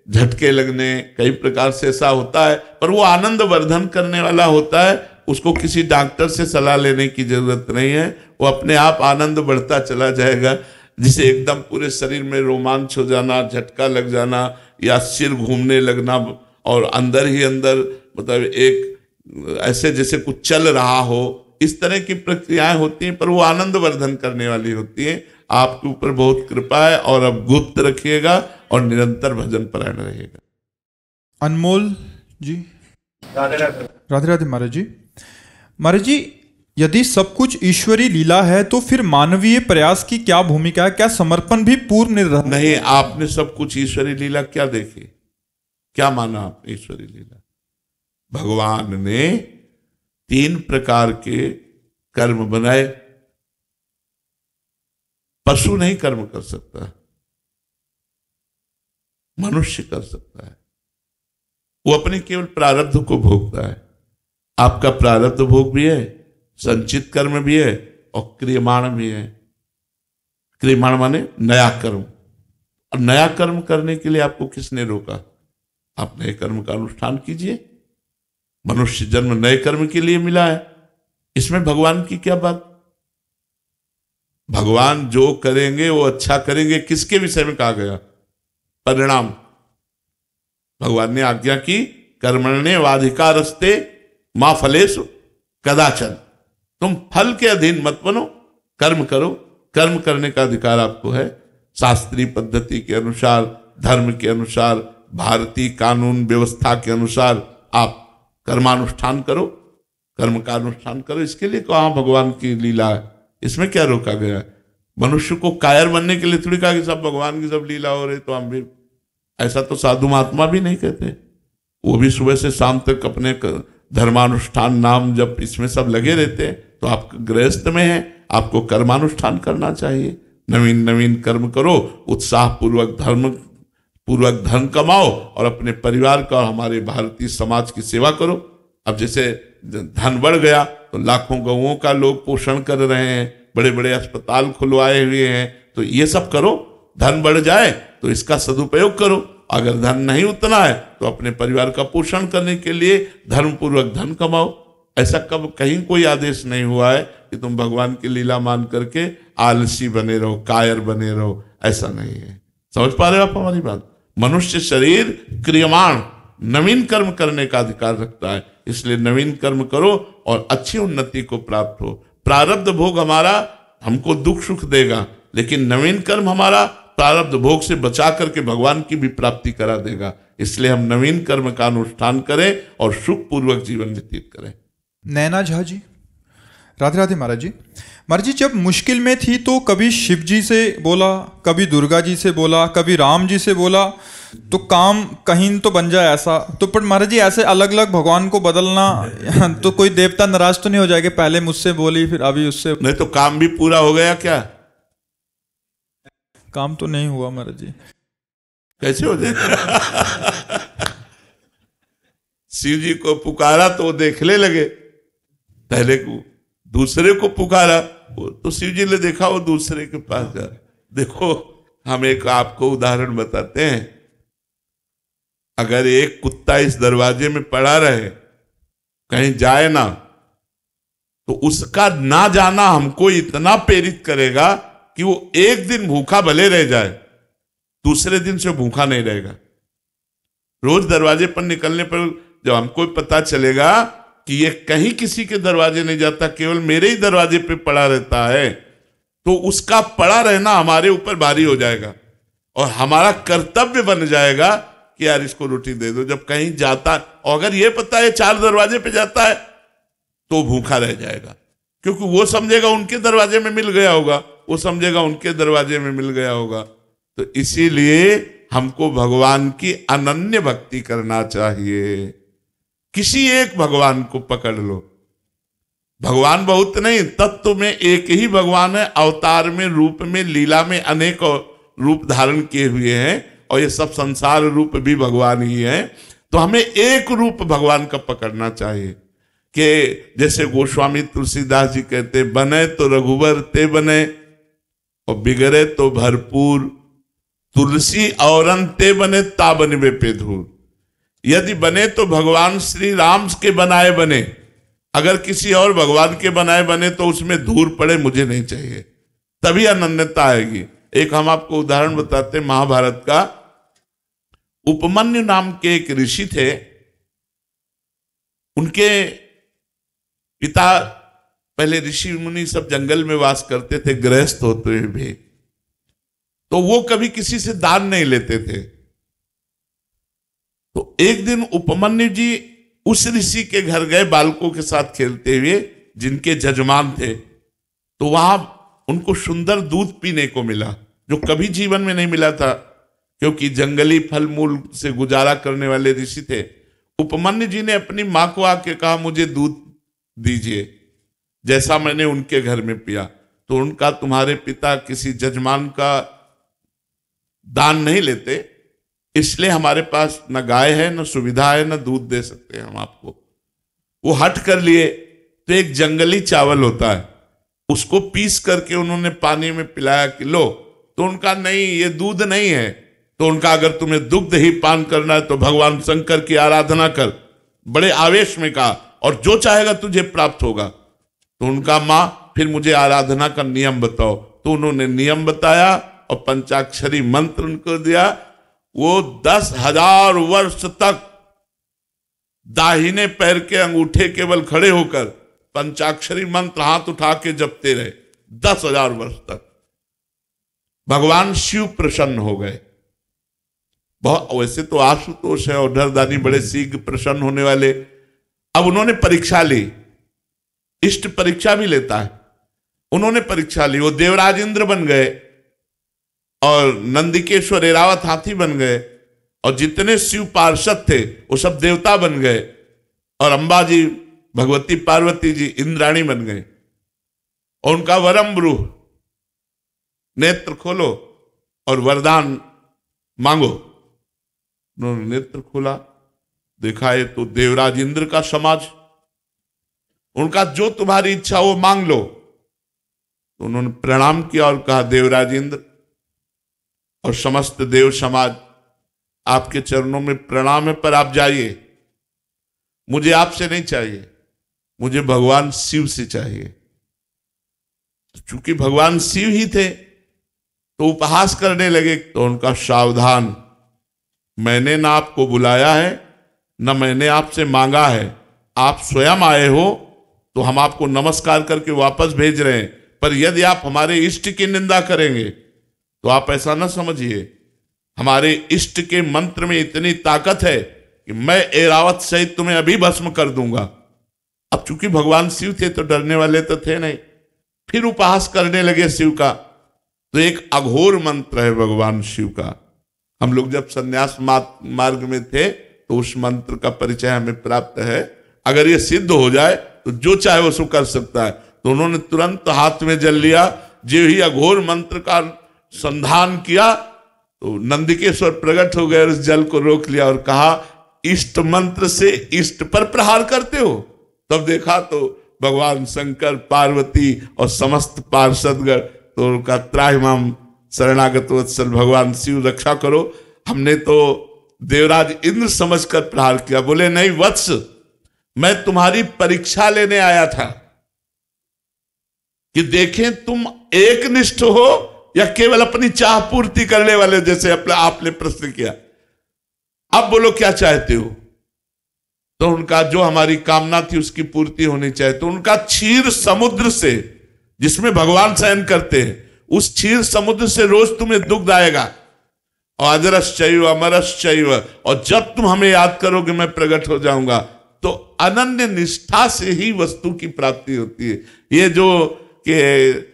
झटके लगने, कई प्रकार से ऐसा होता है, पर वो आनंद वर्धन करने वाला होता है। उसको किसी डॉक्टर से सलाह लेने की जरूरत नहीं है, वो अपने आप आनंद बढ़ता चला जाएगा। जिसे एकदम पूरे शरीर में रोमांच हो जाना, झटका लग जाना या सिर घूमने लगना और अंदर ही अंदर मतलब एक ऐसे जैसे कुछ चल रहा हो, इस तरह की प्रक्रियाएं होती हैं, पर वो आनंद वर्धन करने वाली होती हैं। आपके ऊपर बहुत कृपा है और अब गुप्त रखिएगा और निरंतर भजन परायण रहिएगा। अनमोल जी। राधे राधे। राधे राधे महाराज जी। महाराज जी, यदि सब कुछ ईश्वरी लीला है तो फिर मानवीय प्रयास की क्या भूमिका है? क्या समर्पण भी पूर्व निर्धारित नहीं? आपने सब कुछ ईश्वरी लीला क्या देखी, क्या माना आपने ईश्वरी लीला? भगवान ने 3 प्रकार के कर्म बनाए। पशु नहीं कर्म कर सकता, मनुष्य कर सकता है। वो अपने केवल प्रारब्ध को भोगता है। आपका प्रारब्ध भोग भी है, संचित कर्म भी है और क्रियमाण भी है। क्रियमाण माने नया कर्म। और नया कर्म करने के लिए आपको किसने रोका? आप नए कर्म का अनुष्ठान कीजिए। मनुष्य जन्म नए कर्म के लिए मिला है, इसमें भगवान की क्या बात? भगवान जो करेंगे वो अच्छा करेंगे। किसके विषय में कहा गया? परिणाम। भगवान ने आज्ञा की, कर्मण्ये वाधिकारस्ते मां फलेषु कदाचन। तुम फल के अधीन मत बनो, कर्म करो। कर्म करने का अधिकार आपको है। शास्त्रीय पद्धति के अनुसार, धर्म के अनुसार, भारतीय कानून व्यवस्था के अनुसार आप कर्मानुष्ठान करो, कर्म का अनुष्ठान करो। इसके लिए कहाँ भगवान की लीला है? इसमें क्या रोका गया है? मनुष्य को कायर बनने के लिए थोड़ी कहा कि सब भगवान की सब लीला हो रही तो हम भी। ऐसा तो साधु महात्मा भी नहीं कहते। वो भी सुबह से शाम तक अपने धर्मानुष्ठान, नाम जप, इसमें सब लगे रहते हैं। तो आप गृहस्थ में हैं, आपको कर्मानुष्ठान करना चाहिए। नवीन नवीन कर्म करो, उत्साह पूर्वक धन कमाओ और अपने परिवार का और हमारे भारतीय समाज की सेवा करो। अब जैसे धन बढ़ गया तो लाखों गौओं का लोग पोषण कर रहे हैं, बड़े बड़े अस्पताल खुलवाए हुए हैं। तो ये सब करो। धन बढ़ जाए तो इसका सदुपयोग करो। अगर धन नहीं उतना है तो अपने परिवार का पोषण करने के लिए धर्मपूर्वक धन कमाओ। ऐसा कब कहीं कोई आदेश नहीं हुआ है कि तुम भगवान की लीला मान करके आलसी बने रहो, कायर बने रहो। ऐसा नहीं है। समझ पा रहे हो आप हमारी बात? मनुष्य शरीर क्रियमाण, नवीन कर्म करने का अधिकार रखता है। इसलिए नवीन कर्म करो और अच्छी उन्नति को प्राप्त हो। प्रारब्ध भोग हमारा हमको दुख सुख देगा, लेकिन नवीन कर्म हमारा प्रारब्ध भोग से बचा करके भगवान की भी प्राप्ति करा देगा। इसलिए हम नवीन कर्म का अनुष्ठान करें और सुख पूर्वक जीवन व्यतीत करें। नैना झा जी। राधे राधे महाराज जी। महाराज जी, जब मुश्किल में थी तो कभी शिव जी से बोला, कभी दुर्गा जी से बोला, कभी राम जी से बोला, तो काम कहीं तो बन जाए ऐसा। तो पर महाराज जी ऐसे अलग अलग भगवान को बदलना तो कोई देवता नाराज तो नहीं हो जाएगा, पहले मुझसे बोली फिर अभी उससे? नहीं तो काम भी पूरा हो गया क्या? काम तो नहीं हुआ महाराज जी। कैसे हो जाए? शिव जी को पुकारा तो वो देखने लगे, पहले को दूसरे को पुकारा तो शिव जी ने देखा वो दूसरे के पास जा। देखो, हम एक आपको उदाहरण बताते हैं। अगर एक कुत्ता इस दरवाजे में पड़ा रहे, कहीं जाए ना, तो उसका ना जाना हमको इतना प्रेरित करेगा कि वो एक दिन भूखा भले रह जाए, दूसरे दिन से भूखा नहीं रहेगा। रोज दरवाजे पर निकलने पर जब हमको पता चलेगा कि ये कहीं किसी के दरवाजे नहीं जाता, केवल मेरे ही दरवाजे पे पड़ा रहता है, तो उसका पड़ा रहना हमारे ऊपर भारी हो जाएगा और हमारा कर्तव्य बन जाएगा कि यार इसको रोटी दे दो। जब कहीं जाता, और अगर ये पता है 4 दरवाजे पे जाता है, तो भूखा रह जाएगा, क्योंकि वो समझेगा उनके दरवाजे में मिल गया होगा, वो समझेगा उनके दरवाजे में मिल गया होगा। तो इसीलिए हमको भगवान की अनन्य भक्ति करना चाहिए। किसी एक भगवान को पकड़ लो। भगवान बहुत नहीं, तत्व में एक ही भगवान है। अवतार में, रूप में, लीला में अनेक रूप धारण किए हुए हैं, और ये सब संसार रूप भी भगवान ही है। तो हमें एक रूप भगवान का पकड़ना चाहिए कि जैसे गोस्वामी तुलसीदास जी कहते, बने तो रघुवर ते बने और बिगड़े तो भरपूर, तुलसी औरन ते बने ता बनवे पे धूर। यदि बने तो भगवान श्री राम के बनाए बने, अगर किसी और भगवान के बनाए बने तो उसमें धूल पड़े, मुझे नहीं चाहिए, तभी अनन्यता आएगी। एक हम आपको उदाहरण बताते, महाभारत का। उपमन्यु नाम के एक ऋषि थे, उनके पिता, पहले ऋषि मुनि सब जंगल में वास करते थे, गृहस्थ होते हुए भी, तो वो कभी किसी से दान नहीं लेते थे। तो एक दिन उपमन्यु जी उस ऋषि के घर गए बालकों के साथ खेलते हुए, जिनके जजमान थे। तो वहां उनको सुंदर दूध पीने को मिला, जो कभी जीवन में नहीं मिला था, क्योंकि जंगली फल मूल से गुजारा करने वाले ऋषि थे। उपमन्यु जी ने अपनी मां को आके कहा, मुझे दूध दीजिए जैसा मैंने उनके घर में पिया। तो उनका, तुम्हारे पिता किसी जजमान का दान नहीं लेते, इसलिए हमारे पास न गाय है, न सुविधा है, न दूध दे सकते हैं हम आपको। वो हट कर लिए। तो एक जंगली चावल होता है, उसको पीस करके उन्होंने पानी में पिलाया कि लो। तो उनका, नहीं ये दूध नहीं है। तो उनका, अगर तुम्हें दुग्ध ही पान करना है तो भगवान शंकर की आराधना कर। बड़े आवेश में कहा, और जो चाहेगा तुझे प्राप्त होगा। तो उनका, माँ फिर मुझे आराधना का नियम बताओ। तो उन्होंने नियम बताया और पंचाक्षरी मंत्र उनको दिया। वो 10,000 वर्ष तक दाहिने पैर के अंगूठे केवल खड़े होकर पंचाक्षरी मंत्र हाथ उठा के जपते रहे 10,000 वर्ष तक। भगवान शिव प्रसन्न हो गए। बहुत, वैसे तो आशुतोष है और डरदानी बड़े शीघ्र प्रसन्न होने वाले। अब उन्होंने परीक्षा ली, इष्ट परीक्षा भी लेता है। उन्होंने परीक्षा ली, वो देवराज इंद्र बन गए और नंदिकेश्वर एरावत हाथी बन गए, और जितने शिव पार्षद थे वो सब देवता बन गए, और अंबा जी, भगवती पार्वती जी इंद्राणी बन गए। और उनका वरम ब्रूह, नेत्र खोलो और वरदान मांगो। उन्होंने नेत्र खोला, देखा ये तो देवराज इंद्र का समाज, उनका जो तुम्हारी इच्छा वो मांग लो। तो उन्होंने प्रणाम किया और कहा, देवराज इंद्र और समस्त देव समाज, आपके चरणों में प्रणाम है, पर आप जाइए, मुझे आपसे नहीं चाहिए, मुझे भगवान शिव से चाहिए। चूंकि भगवान शिव ही थे तो उपहास करने लगे। तो उनका, सावधान, मैंने ना आपको बुलाया है, न मैंने आपसे मांगा है, आप स्वयं आए हो तो हम आपको नमस्कार करके वापस भेज रहे हैं। पर यदि आप हमारे इष्ट की निंदा करेंगे तो आप ऐसा न समझिए, हमारे इष्ट के मंत्र में इतनी ताकत है कि मैं एरावत सहित तुम्हें अभी भस्म कर दूंगा। अब चूंकि भगवान शिव थे तो डरने वाले तो थे नहीं, फिर उपहास करने लगे शिव का। तो एक अघोर मंत्र है भगवान शिव का। हम लोग जब संन्यास मार्ग में थे तो उस मंत्र का परिचय हमें प्राप्त है। अगर ये सिद्ध हो जाए तो जो चाहे वो सो कर सकता है। तो उन्होंने तुरंत हाथ में जल लिया। जो ही अघोर मंत्र का संधान किया तो नंदिकेश्वर प्रकट हो गए और उस जल को रोक लिया और कहा, इष्ट मंत्र से इष्ट पर प्रहार करते हो। तब देखा तो भगवान शंकर, पार्वती और समस्त पार्षदगण तो उनका त्राहिमाम शरणागत वत्सल भगवान शिव रक्षा करो। हमने तो देवराज इंद्र समझकर प्रहार किया। बोले नहीं वत्स, मैं तुम्हारी परीक्षा लेने आया था कि देखें तुम एकनिष्ठ हो या केवल अपनी चाह पूर्ति करने वाले, जैसे आपने प्रश्न किया। अब बोलो क्या चाहते हो। तो उनका जो हमारी कामना थी उसकी पूर्ति होनी चाहिए। तो उनका क्षीर समुद्र से, जिसमें भगवान शयन करते हैं, उस क्षीर समुद्र से रोज तुम्हें दुग्ध आएगा। और अजरश्चैव अमरश्चैव, और जब तुम हमें याद करोगे मैं प्रकट हो जाऊंगा। तो अनन्य निष्ठा से ही वस्तु की प्राप्ति होती है। ये जो कि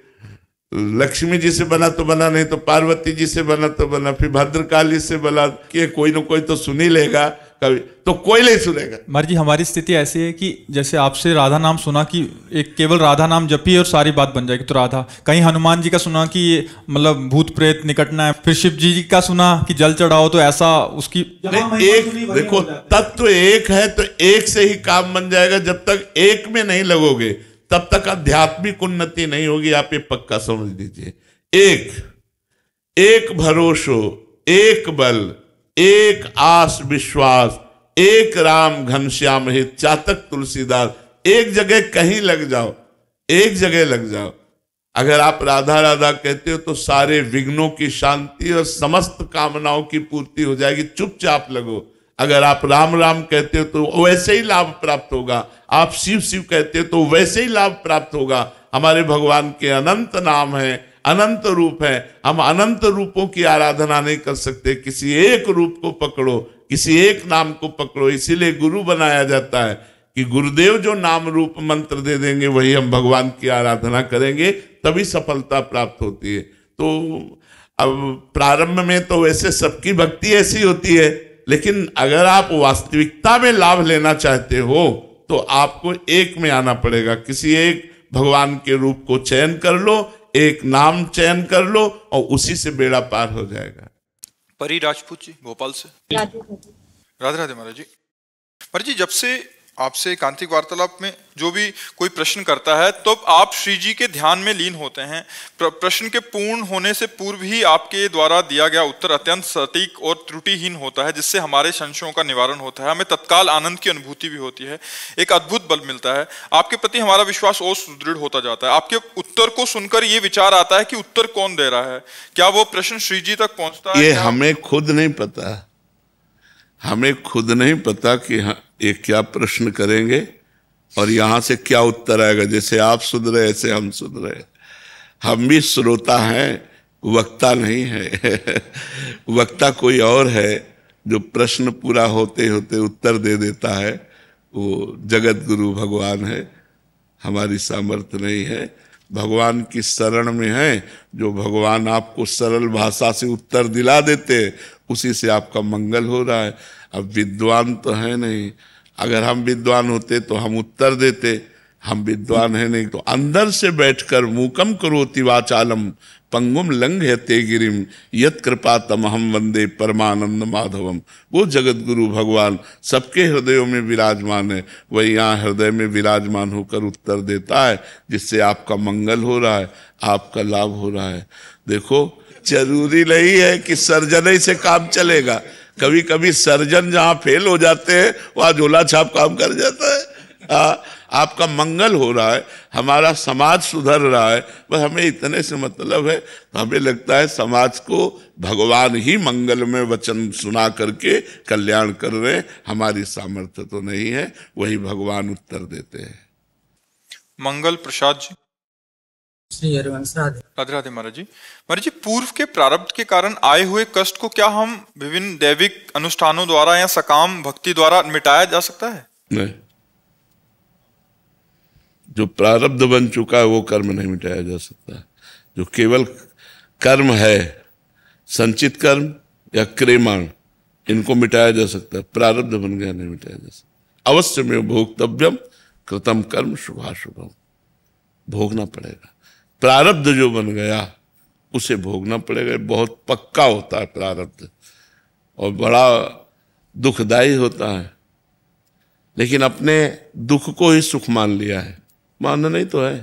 लक्ष्मी जी से बना तो बना, नहीं तो पार्वती जी से बना तो बना, फिर भद्रकाली से बना, कि कोई ना कोई तो सुन ही लेगा, कभी तो कोई नहीं सुनेगा। मर्जी हमारी स्थिति ऐसी है कि जैसे आपसे राधा नाम सुना कि एक केवल राधा नाम जपिए और सारी बात बन जाएगी, तो राधा। कहीं हनुमान जी का सुना कि मतलब भूत प्रेत निकटना है, फिर शिव जी का सुना कि जल चढ़ाओ तो ऐसा उसकी एक देखो तत्व एक है तो एक से ही काम बन जाएगा। जब तक एक में नहीं लगोगे तब तक आध्यात्मिक उन्नति नहीं होगी। आप ये पक्का समझ लीजिए। एक भरोसो, एक बल, एक आस विश्वास, एक राम घनश्याम हित, चातक तुलसीदास। एक जगह कहीं लग जाओ, एक जगह लग जाओ। अगर आप राधा राधा कहते हो तो सारे विघ्नों की शांति और समस्त कामनाओं की पूर्ति हो जाएगी। चुपचाप लगो। अगर आप राम राम कहते हो तो वैसे ही लाभ प्राप्त होगा। आप शिव शिव कहते हो तो वैसे ही लाभ प्राप्त होगा। हमारे भगवान के अनंत नाम है, अनंत रूप है। हम अनंत रूपों की आराधना नहीं कर सकते। किसी एक रूप को पकड़ो, किसी एक नाम को पकड़ो। इसीलिए गुरु बनाया जाता है कि गुरुदेव जो नाम रूप मंत्र दे देंगे वही हम भगवान की आराधना करेंगे, तभी सफलता प्राप्त होती है। तो अब प्रारंभ में तो वैसे सबकी भक्ति ऐसी होती है, लेकिन अगर आप वास्तविकता में लाभ लेना चाहते हो तो आपको एक में आना पड़ेगा। किसी एक भगवान के रूप को चयन कर लो, एक नाम चयन कर लो और उसी से बेड़ा पार हो जाएगा। परी राजपूत जी भोपाल से। राधे राधे महाराज जी। महाराज जी, जब से आपसे एकांतिक वार्तालाप में जो भी कोई प्रश्न करता है तो आप श्री जी के ध्यान में लीन होते हैं। प्रश्न के पूर्ण होने से पूर्व ही आपके द्वारा दिया गया उत्तर अत्यंत सटीक और त्रुटिहीन होता है, जिससे हमारे संशयों का निवारण होता है। हमें तत्काल आनंद की अनुभूति भी होती है, एक अद्भुत बल मिलता है। आपके प्रति हमारा विश्वास और सुदृढ़ होता जाता है। आपके उत्तर को सुनकर ये विचार आता है कि उत्तर कौन दे रहा है, क्या वो प्रश्न श्री जी तक पहुंचता है? ये हमें खुद नहीं पता, हमें खुद नहीं पता कि ये क्या प्रश्न करेंगे और यहां से क्या उत्तर आएगा। जैसे आप सुन रहे ऐसे हम सुन रहे। हम भी श्रोता हैं, वक्ता नहीं है। वक्ता कोई और है जो प्रश्न पूरा होते होते उत्तर दे देता है। वो जगत गुरु भगवान है। हमारी सामर्थ्य नहीं है। भगवान की शरण में है। जो भगवान आपको सरल भाषा से उत्तर दिला देते, उसी से आपका मंगल हो रहा है। अब विद्वान तो है नहीं। अगर हम विद्वान होते तो हम उत्तर देते। हम विद्वान है नहीं, तो अंदर से बैठकर मूकम करोति वाचालम पंगुम लंघयते गिरिम यत् कृपा तमहम वंदे परमानंद माधवम। वो जगत गुरु भगवान सबके हृदयों में विराजमान है। वही यहाँ हृदय में विराजमान होकर उत्तर देता है, जिससे आपका मंगल हो रहा है, आपका लाभ हो रहा है। देखो, जरूरी नहीं है कि सर्जन ही से काम चलेगा। कभी कभी सर्जन जहां फेल हो जाते हैं वहां झोला छाप काम कर जाता है। आपका मंगल हो रहा है, हमारा समाज सुधर रहा है, बस हमें इतने से मतलब है। तो हमें लगता है समाज को भगवान ही मंगल में वचन सुना करके कल्याण कर रहे हैं। हमारी सामर्थ्य तो नहीं है, वही भगवान उत्तर देते हैं। मंगल प्रसाद जी। श्री हरिवंश राधे राधे महाराज जी। महाराज जी, पूर्व के प्रारब्ध के कारण आए हुए कष्ट को क्या हम विभिन्न दैविक अनुष्ठानों द्वारा या सकाम भक्ति द्वारा मिटाया जा सकता है? नहीं, जो प्रारब्ध बन चुका है वो कर्म नहीं मिटाया जा सकता। जो केवल कर्म है, संचित कर्म या क्रियमाण, इनको मिटाया जा सकता है। प्रारब्ध बन गया नहीं मिटाया जा सकता। अवश्य में भोक्तव्यम कृतम कर्म शुभाशुभम, भोगना पड़ेगा। प्रारब्ध जो बन गया उसे भोगना पड़ेगा। बहुत पक्का होता है प्रारब्ध और बड़ा दुखदाई होता है, लेकिन अपने दुख को ही सुख मान लिया है। मानना नहीं तो है,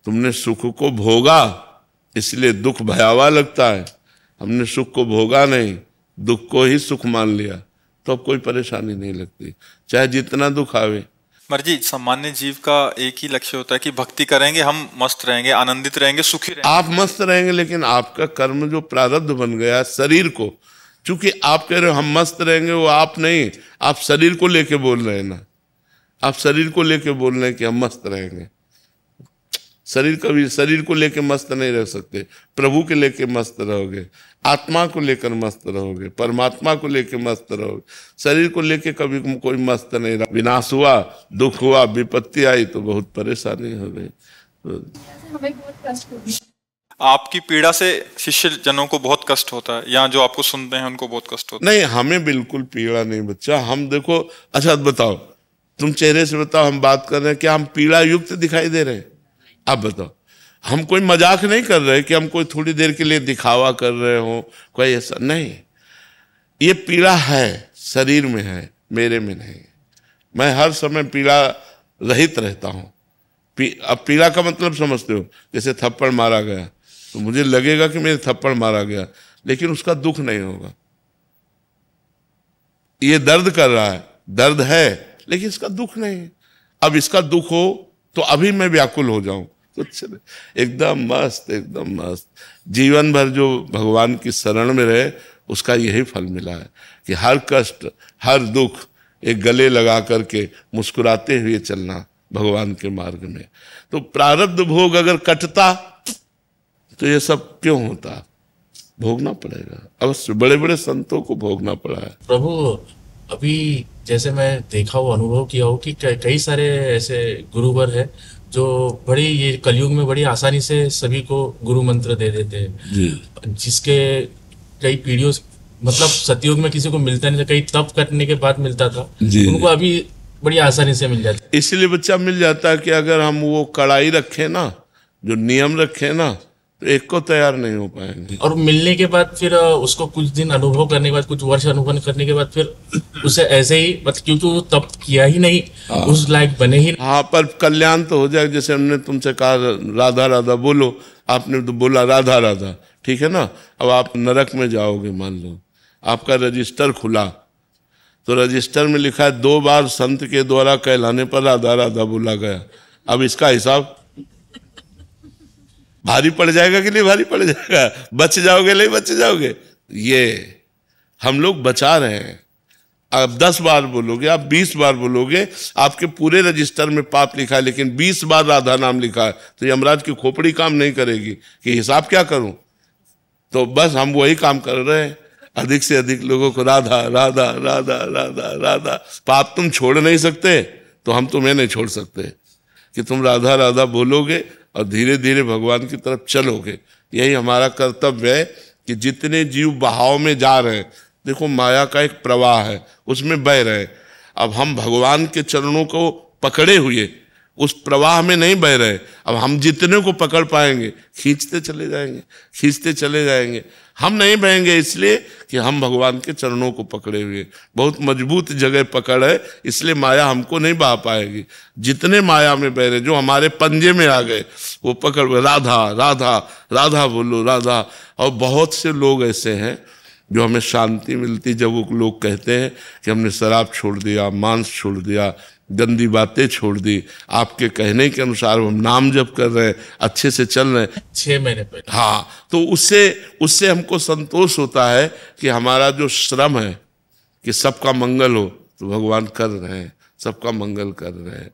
तुमने सुख को भोगा इसलिए दुख भयावह लगता है। हमने सुख को भोगा नहीं, दुख को ही सुख मान लिया, तो अब कोई परेशानी नहीं लगती, चाहे जितना दुख आवे। मर्जी सामान्य जीव का एक ही लक्ष्य होता है कि भक्ति करेंगे, हम मस्त रहेंगे, आनंदित रहेंगे, सुखी रहेंगे। आप मस्त रहेंगे, लेकिन आपका कर्म जो प्रारब्ध बन गया शरीर को, चूंकि आप कह रहे हो हम मस्त रहेंगे, वो आप नहीं, आप शरीर को लेके बोल रहे हैं ना। आप शरीर को लेके बोल रहे हैं कि हम मस्त रहेंगे। शरीर कभी शरीर को लेके मस्त नहीं रह सकते। प्रभु के लेके मस्त रहोगे, आत्मा को लेकर मस्त रहोगे, परमात्मा को लेके मस्त रहोगे। शरीर को लेके कभी कोई मस्त नहीं रहा। विनाश हुआ, दुख हुआ, विपत्ति आई तो बहुत परेशानी हो गई। हमें बहुत कष्ट होती है। आपकी पीड़ा से शिष्य जनों को बहुत कष्ट होता है, या जो आपको सुनते हैं उनको बहुत कष्ट होता है? नहीं, हमें बिल्कुल पीड़ा नहीं बच्चा। हम देखो, अच्छा बताओ, तुम चेहरे से बताओ, हम बात कर रहे हैं, क्या हम पीड़ा युक्त दिखाई दे रहे हैं? आप बताओ। हम कोई मजाक नहीं कर रहे कि हम कोई थोड़ी देर के लिए दिखावा कर रहे हो, कोई ऐसा नहीं। ये पीड़ा है, शरीर में है, मेरे में नहीं। मैं हर समय पीड़ा रहित रहता हूँ। अब पीड़ा का मतलब समझते हो? जैसे थप्पड़ मारा गया तो मुझे लगेगा कि मेरे थप्पड़ मारा गया, लेकिन उसका दुख नहीं होगा। ये दर्द कर रहा है, दर्द है, लेकिन इसका दुख नहीं है। अब इसका दुख हो तो अभी मैं व्याकुल हो जाऊं तो एकदम मस्त, एकदम मस्त। जीवन भर जो भगवान की शरण में रहे उसका यही फल मिला है कि हर कष्ट, हर दुख एक गले लगा करके मुस्कुराते हुए चलना भगवान के मार्ग में। तो प्रारब्ध भोग अगर कटता तो ये सब क्यों होता? भोगना पड़ेगा अवश्य। बड़े बड़े संतों को भोगना पड़ा है। प्रभु, अभी जैसे मैं देखा हो, अनुभव किया हो कि कई सारे ऐसे गुरुवर है जो बड़ी, ये कलयुग में बड़ी आसानी से सभी को गुरु मंत्र दे देते हैं जी। जिसके कई पीढ़ियों, मतलब सतयुग में किसी को मिलता नहीं था, कई तप करने के बाद मिलता था, उनको अभी बड़ी आसानी से मिल जाता है। इसलिए बच्चा मिल जाता है कि अगर हम वो कड़ाई रखें ना, जो नियम रखें ना, तो एक को तैयार नहीं हो पाएंगे। और मिलने के बाद फिर उसको कुछ दिन अनुभव करने के बाद, कुछ वर्ष अनुभव करने के बाद फिर उसे ऐसे ही, मतलब क्योंकि वो तप किया ही नहीं, उस लायक बने ही। हाँ, पर कल्याण तो हो जाए। जैसे हमने तुमसे कहा राधा राधा बोलो, आपने तो बोला राधा राधा, ठीक है ना। अब आप नरक में जाओगे, मान लो आपका रजिस्टर खुला, तो रजिस्टर में लिखा है 2 बार संत के द्वारा कहलाने पर राधा राधा बोला गया। अब इसका हिसाब भारी पड़ जाएगा कि नहीं भारी पड़ जाएगा? बच जाओगे नहीं बच जाओगे? ये हम लोग बचा रहे हैं। आप 10 बार बोलोगे, आप 20 बार बोलोगे, आपके पूरे रजिस्टर में पाप लिखा है, लेकिन 20 बार राधा नाम लिखा है, तो यमराज की खोपड़ी काम नहीं करेगी कि हिसाब क्या करूं। तो बस हम वही काम कर रहे हैं, अधिक से अधिक लोगों को राधा राधा राधा राधा राधा। पाप तुम छोड़ नहीं सकते तो हम तुम्हें नहीं छोड़ सकते कि तुम राधा राधा बोलोगे और धीरे धीरे भगवान की तरफ चलोगे। यही हमारा कर्तव्य है कि जितने जीव बहाव में जा रहे हैं, देखो माया का एक प्रवाह है, उसमें बह रहे हैं। अब हम भगवान के चरणों को पकड़े हुए उस प्रवाह में नहीं बह रहे। अब हम जितने को पकड़ पाएंगे खींचते चले जाएंगे, खींचते चले जाएंगे। हम नहीं बहेंगे इसलिए कि हम भगवान के चरणों को पकड़े हुए, बहुत मजबूत जगह पकड़ है, इसलिए माया हमको नहीं बहा पाएगी। जितने माया में बह रहे, जो हमारे पंजे में आ गए, वो पकड़ राधा राधा राधा बोलो राधा। और बहुत से लोग ऐसे हैं जो हमें शांति मिलती जब वो लोग कहते हैं कि हमने शराब छोड़ दिया, मांस छोड़ दिया, गंदी बातें छोड़ दी, आपके कहने के अनुसार हम नाम जप कर रहे हैं, अच्छे से चल रहे हैं। 6 महीने पहले। हाँ, तो उससे हमको संतोष होता है कि हमारा जो श्रम है कि सबका मंगल हो, तो भगवान कर रहे हैं, सबका मंगल कर रहे हैं।